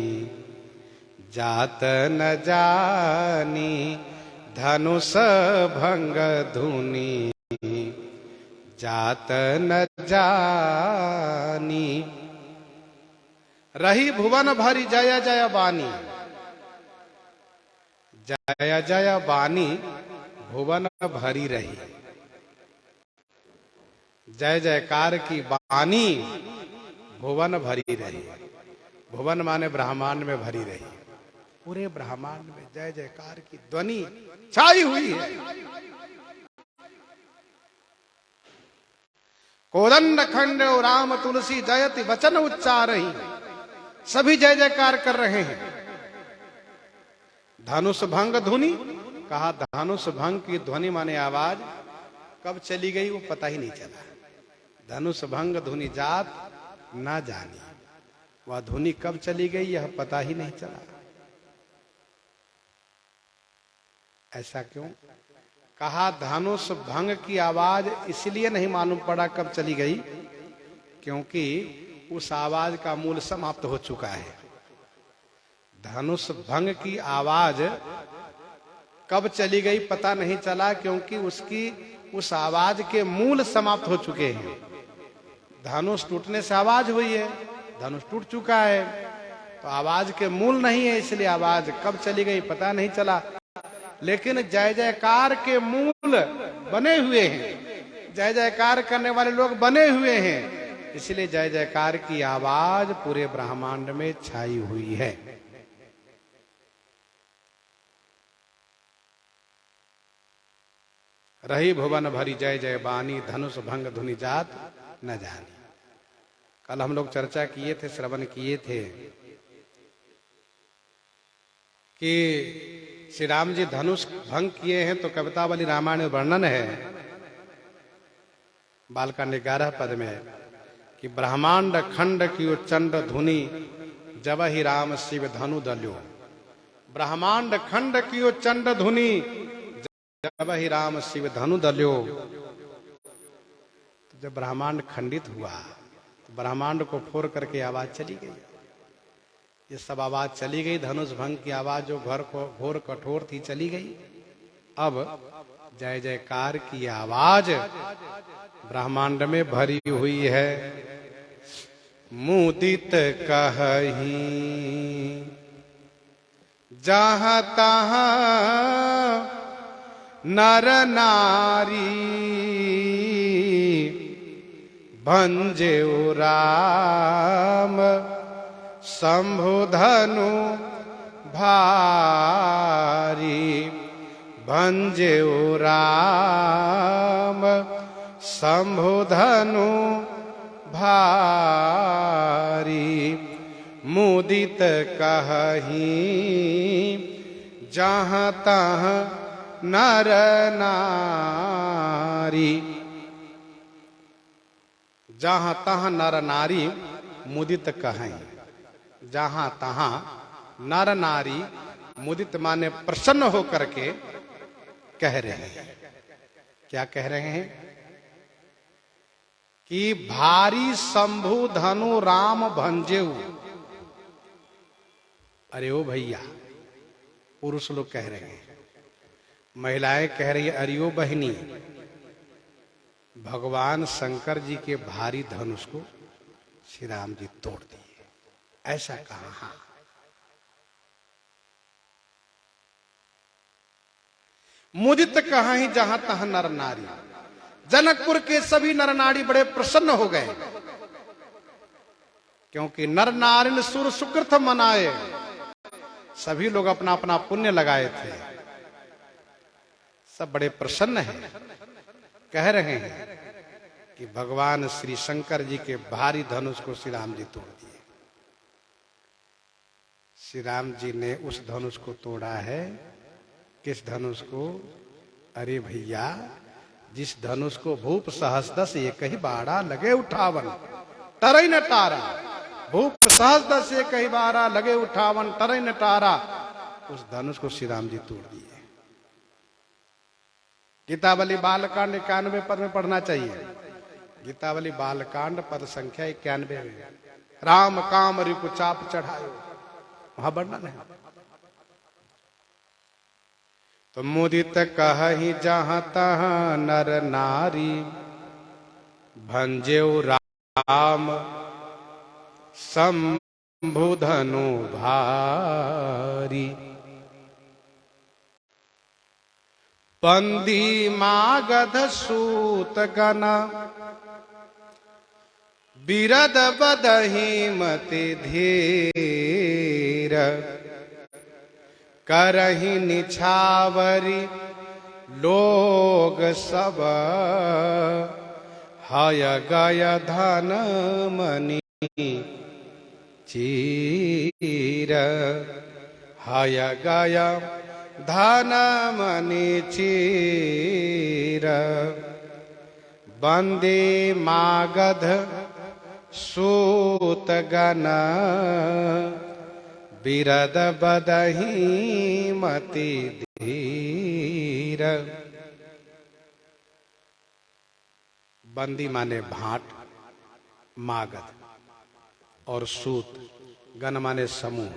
जात न जानी। धनुष भंग धुनी जात न जानी। रही भुवन भरी जय जय बानी। जय जय बानी भुवन भरी रही। जय जयकार की बानी भुवन भरी रही। भुवन माने ब्रह्मांड में भरी रही। पूरे ब्रह्मांड में जय जयकार की ध्वनि छाई हुई है। कोदंड खंड राम तुलसी जयति वचन उच्चारहि। सभी जय जयकार कर रहे हैं। धनुष भंग धुनि कहा धनुष भंग की ध्वनि माने आवाज कब चली गई वो पता ही नहीं चला। धनुष भंग धुनि जात ना जानी, वह धुनि कब चली गई यह पता ही नहीं चला। ऐसा क्यों? कहा धनुष भंग की आवाज इसलिए नहीं मालूम पड़ा कब चली गई क्योंकि उस आवाज का मूल समाप्त हो चुका है। धनुष भंग की आवाज कब चली गई पता नहीं चला क्योंकि उसकी उस आवाज के मूल समाप्त हो चुके हैं। धनुष टूटने से आवाज हुई है, धनुष टूट चुका है, तो आवाज के मूल नहीं है, इसलिए आवाज कब चली गई पता नहीं चला। लेकिन जय जयकार के मूल बने हुए हैं, जय जयकार करने वाले लोग बने हुए हैं, इसलिए जय जयकार की आवाज पूरे ब्रह्मांड में छाई हुई है। रही भुवन भरी जय जय बानी, धनुष भंग धुनि जात न जानी। कल हम लोग चर्चा किए थे, श्रवण किए थे कि श्री राम जी धनुष भंग किए हैं तो कवितावली रामायण में वर्णन है बालकांड 11 पद में कि ब्रह्मांड खंड की चंड धुनि जब ही राम शिव धनु दल्यो। ब्रह्मांड खंड की चंड धुनि जब ही राम शिव धनु दल्यो। तो जब ब्रह्मांड खंडित हुआ तो ब्रह्मांड को फोड़ करके आवाज चली गई। ये सब आवाज चली गई, धनुष भंग की आवाज जो घोर कठोर थी चली गई। अब जय जयकार की आवाज ब्रह्मांड में भरी हुई है। मुदित कहहीं जहां तहां नर नारी, भंजेउ राम शंभु धनु भारी। भंजेउ राम शंभु धनु भारी। मुदित कहहीं जहाँ तहाँ नर नारी। जहाँ तहाँ नर नारी मुदित कहें, जहाँ तहाँ नर नारी मुदित माने प्रसन्न होकर के कह रहे हैं। क्या कह रहे हैं? कि भारी शंभु धनु राम भंजेऊ। अरे ओ भैया, पुरुष लोग कह रहे हैं, महिलाएं कह रही है अरे ओ बहनी, भगवान शंकर जी के भारी धनुष को श्री राम जी तोड़ दिए। ऐसा कहा। मुदित कहा ही जहां तहां नर नारी। जनकपुर के सभी नर नारी बड़े प्रसन्न हो गए क्योंकि नर नारिन सुर सुकृत मनाए। सभी लोग अपना अपना पुण्य लगाए थे, सब बड़े प्रसन्न हैं, कह रहे हैं कि भगवान श्री शंकर जी के भारी धनुष को श्री राम जी तोड़ दिए। श्री राम जी ने उस धनुष को तोड़ा है। किस धनुष को? अरे भैया, जिस धनुष को भूप सहस दस एक ही बाड़ा लगे उठावन तरई न टारा। भूप सहस दस एक ही बाड़ा लगे उठावन तरई न टारा। उस धनुष को श्री राम जी तोड़ दिए। गीतावली बालकांड 91 पद में पढ़ना चाहिए। गीतावली बालकांड पद संख्या 91 में राम काम रिपु चाप चढ़ायो, वहां वर्णन है। तो मुदित कहहि जहाँ तहाँ नर नारी, भंजेउ राम शंभु धनु भारी। बंदी मागध सूत गना, बिरद बदही मति धीर। करहि निछावरी लोग सब, हय गय धन मणि चीर। हय गय धन मणि चीर बंदे मागध सूत गण बिरद बदही मति धीर। बंदी माने भाट, मागध और सूत, गण माने समूह।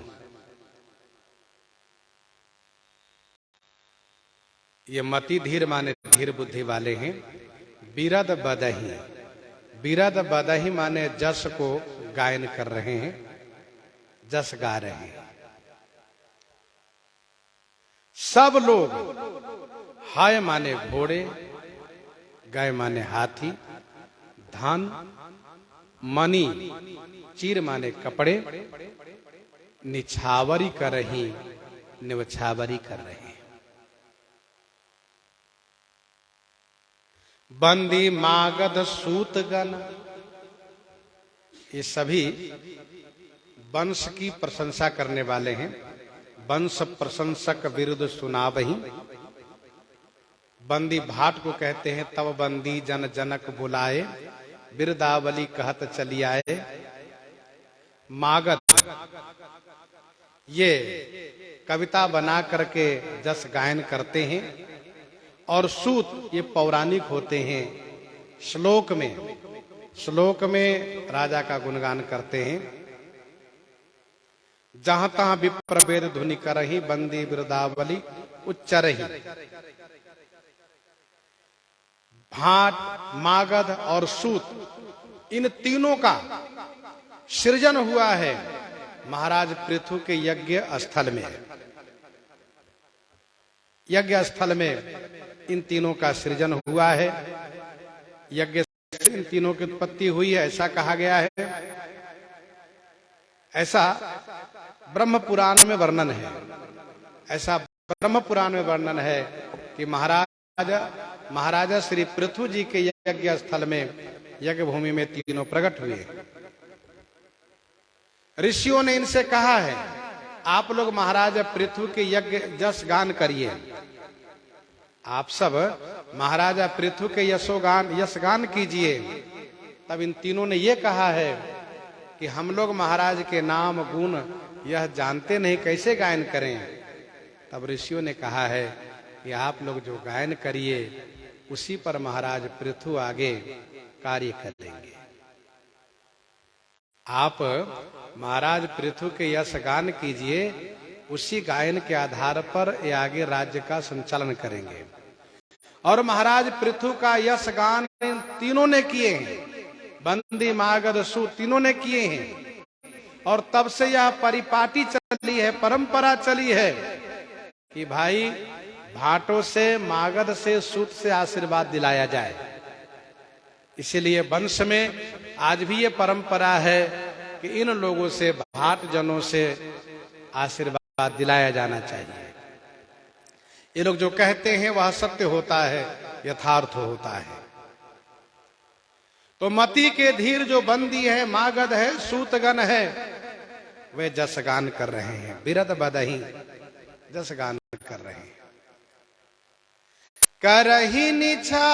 ये मति धीर माने धीर बुद्धि वाले हैं। बिरद बदही, बिरद बदही माने जस को गायन कर रहे हैं, जस गा रहे हैं। सब लोग, हाय माने घोड़े, गाय माने हाथी, धन, मणि, चीर माने कपड़े, निछावरी कर रही, निवछावरी कर रहे हैं। बंदी मागध सूत गण, ये सभी वंश की प्रशंसा करने वाले हैं। वंश प्रशंसक विरुद्ध सुनावही। बंदी भाट को कहते हैं, तब बंदी जन जनक बुलाए, बिरदावली कहत चली आए। मागध ये कविता बना करके जस गायन करते हैं, और सूत ये पौराणिक होते हैं। श्लोक में राजा का गुणगान करते हैं। जहां तहां विप्र वेद ध्वनि करही, बंदी बिरदावली उच्चरही। भाट, मागध और सूत, इन तीनों का सृजन हुआ है महाराज पृथु के यज्ञ स्थल में। यज्ञ स्थल में इन तीनों का सृजन हुआ है। यज्ञ से इन तीनों की उत्पत्ति हुई है, ऐसा कहा गया है। ऐसा ब्रह्म पुराण में वर्णन है। ऐसा ब्रह्म पुराण में वर्णन है कि महाराजा श्री पृथु जी के यज्ञ स्थल में, यज्ञ भूमि में तीनों प्रकट हुए। ऋषियों ने इनसे कहा है, आप लोग महाराजा पृथु के यज्ञ जस गान करिए। आप सब महाराजा पृथु के यश गान कीजिए। तब इन तीनों ने ये कहा है कि हम लोग महाराज के नाम गुण यह जानते नहीं, कैसे गायन करें। तब ऋषियों ने कहा है कि आप लोग जो गायन करिए उसी पर महाराज पृथु आगे कार्य करेंगे। आप महाराज पृथु के यश गान कीजिए, उसी गायन के आधार पर ये आगे राज्य का संचालन करेंगे। और महाराज पृथु का यश गान तीनों ने किए हैं, बंदी मागध सूत तीनों ने किए हैं। और तब से यह परिपाटी चली है, परंपरा चली है कि भाई भाटों से, मागध से, सूत से आशीर्वाद दिलाया जाए। इसीलिए वंश में आज भी ये परंपरा है कि इन लोगों से, भाट जनों से आशीर्वाद दिलाया जाना चाहिए। ये लोग जो कहते हैं वह सत्य होता है, यथार्थ होता है। तो मति के धीर जो बंदी है, मागध है, सूतगण है, वे जस गान कर रहे हैं। बिरद बदही जस गान कर रहे हैं। करही निछावरी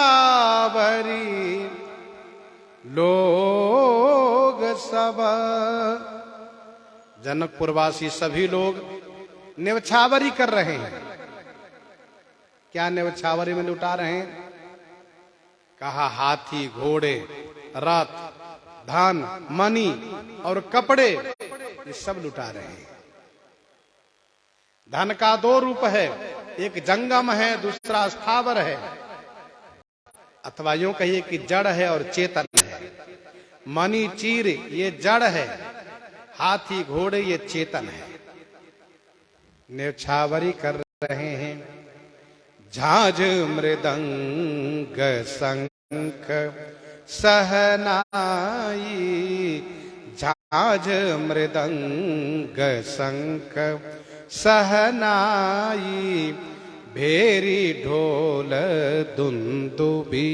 लोग सब, जनकपुरवासी सभी लोग निवछावरी कर रहे हैं। क्या निवछावरी में लुटा रहे हैं? कहा हाथी, घोड़े, रथ, धन, मणि और कपड़े, ये सब लुटा रहे हैं। धन का दो रूप है, एक जंगम है, दूसरा स्थावर है, अथवा यूं कहिए कि जड़ है और चेतन है। मणि चीर ये जड़ है, हाथी घोड़े ये चेतन है। निछावरी कर रहे हैं। झांझ मृदंग शंख सहनाई, झांझ मृदंग शंख सहनाई, भेरी ढोल दुंदुभी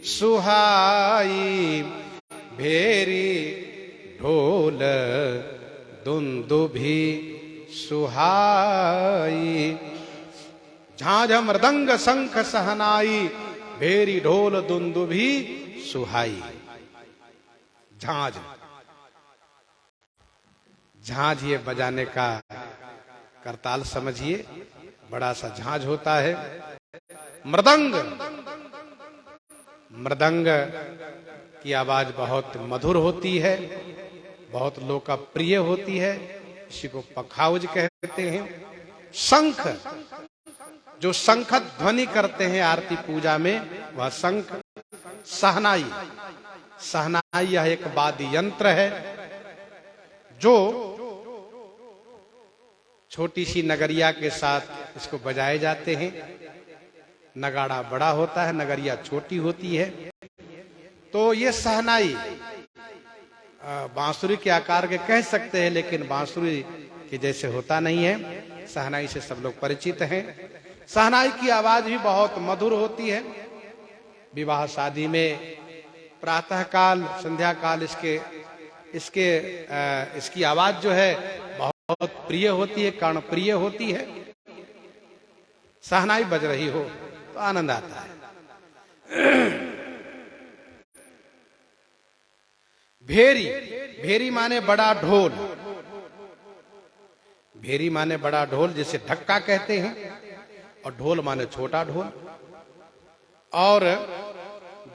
सुहाई, भेरी ढोल दुंदुभी सुहाई। झांझ मृदंग शंख सहनाई, भेरी ढोल दुंदुभी सुहाई। झांझ, झांझ ये बजाने का करताल समझिए, बड़ा सा झांझ होता है। मृदंग, मृदंग की आवाज बहुत मधुर होती है, बहुत लोकप्रिय होती है, इसी को पखाउज कहते हैं। शंख, जो शंख ध्वनि करते हैं आरती पूजा में, वह शंख। सहनाई, सहनाई यह एक वाद्य यंत्र है जो छोटी सी नगरिया के साथ इसको बजाए जाते हैं। नगाड़ा बड़ा होता है, नगरिया छोटी होती है। तो ये सहनाई बांसुरी के आकार के कह सकते हैं, लेकिन बांसुरी के जैसे होता नहीं है। सहनाई से सब लोग परिचित हैं। सहनाई की आवाज भी बहुत मधुर होती है। विवाह शादी में प्रातः काल, संध्या काल इसकी आवाज जो है बहुत प्रिय होती है, कर्ण प्रिय होती है। सहनाई बज रही हो तो आनंद आता है। भेरी, भेरी माने बड़ा ढोल, भेरी माने बड़ा ढोल, जिसे ढक्का कहते हैं, और ढोल माने छोटा ढोल। और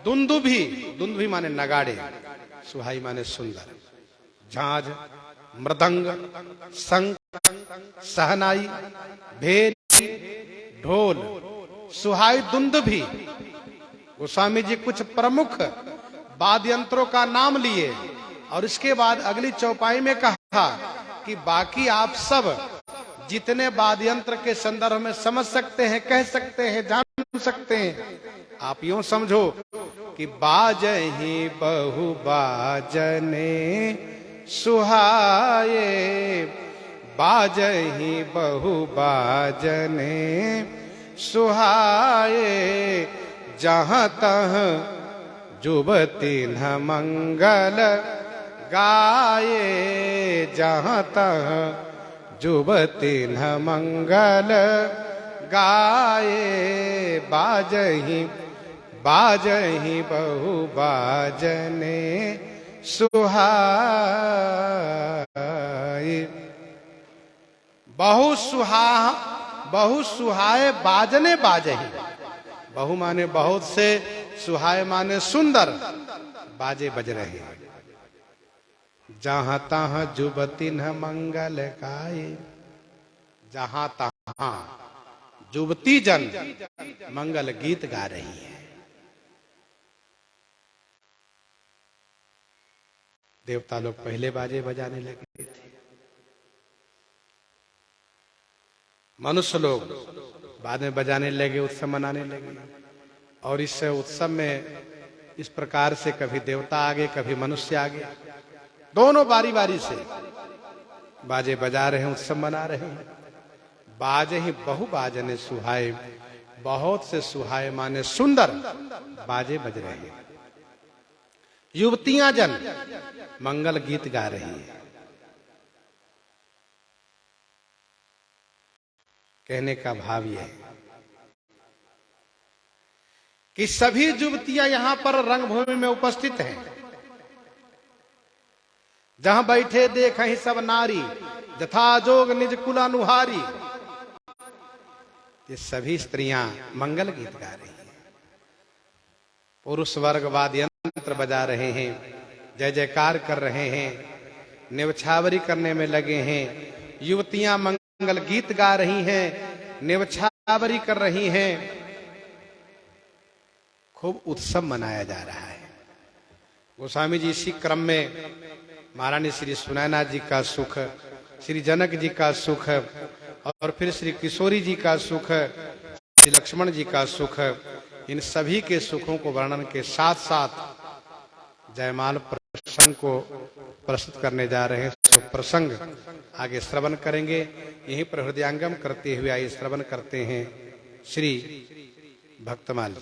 दुंदुभी, दुंदुभी माने नगाड़े, सुहाई माने सुंदर। झांझ, मृदंग, शंख, सहनाई, भेरी, ढोल, सुहाई, दुंदुभी। गोस्वामी जी कुछ प्रमुख वाद्य यंत्रों का नाम लिए और इसके बाद अगली चौपाई में कहा कि बाकी आप सब जितने वाद्य यंत्र के संदर्भ में समझ सकते हैं, कह सकते हैं, जान सकते हैं, आप यूं समझो कि बाजहि बहु बाजने सुहाए, बाजहि बहु बाजने सुहाए, जहाँ तहाँ जुबती न मंगल गाये, जहाँ तहाँ जुबती न मंगल गाये, बाजहि बाजहि बहु बाजने सुहाए। बहु सुहाए बाजने बाजहि, बहु माने बहुत से, सुहाए माने सुंदर, बाजे बज रहे हैं। जहां तहां जुबती न मंगल गाये, जहां तहां जुबती जन मंगल गीत गा रही है। देवता लोग पहले बाजे बजाने लगे थे, मनुष्य लोग बाद में बजाने लगे, उत्सव मनाने लगे। और इस उत्सव में इस प्रकार से कभी देवता आगे, कभी मनुष्य आगे, दोनों बारी बारी से बाजे बजा रहे हैं, उत्सव मना रहे हैं। बाजे ही बहु बाजने सुहाए, बहुत से सुहाए माने सुंदर बाजे बज रहे हैं। युवतियां जन मंगल गीत गा रही है। कहने का भाव यह है कि सभी युवतियां यहां पर रंगभूमि में उपस्थित हैं। जहां बैठे देखहि सब नारी, जथा जोग निज कुल अनुहारी। ये सभी स्त्रियां मंगल गीत गा रही हैं। पुरुष वर्ग वाद्य यंत्र बजा रहे हैं, जय जयकार कर रहे हैं, न्यौछावरी करने में लगे हैं। युवतियां मंगल गीत गा रही हैं, न्यौछावरी कर रही हैं। खूब उत्सव मनाया जा रहा है। गोस्वामी जी इसी क्रम में महारानी श्री सुनैना जी का सुख, श्री जनक जी का सुख, और फिर श्री किशोरी जी का सुख, श्री लक्ष्मण जी का सुख, इन सभी के सुखों को वर्णन के साथ साथ जयमाल प्रसंग को प्रस्तुत करने जा रहे हैं। तो प्रसंग आगे श्रवण करेंगे। यहीं पर हृदयांगम करते हुए आइए श्रवण करते हैं श्री भक्तमाल।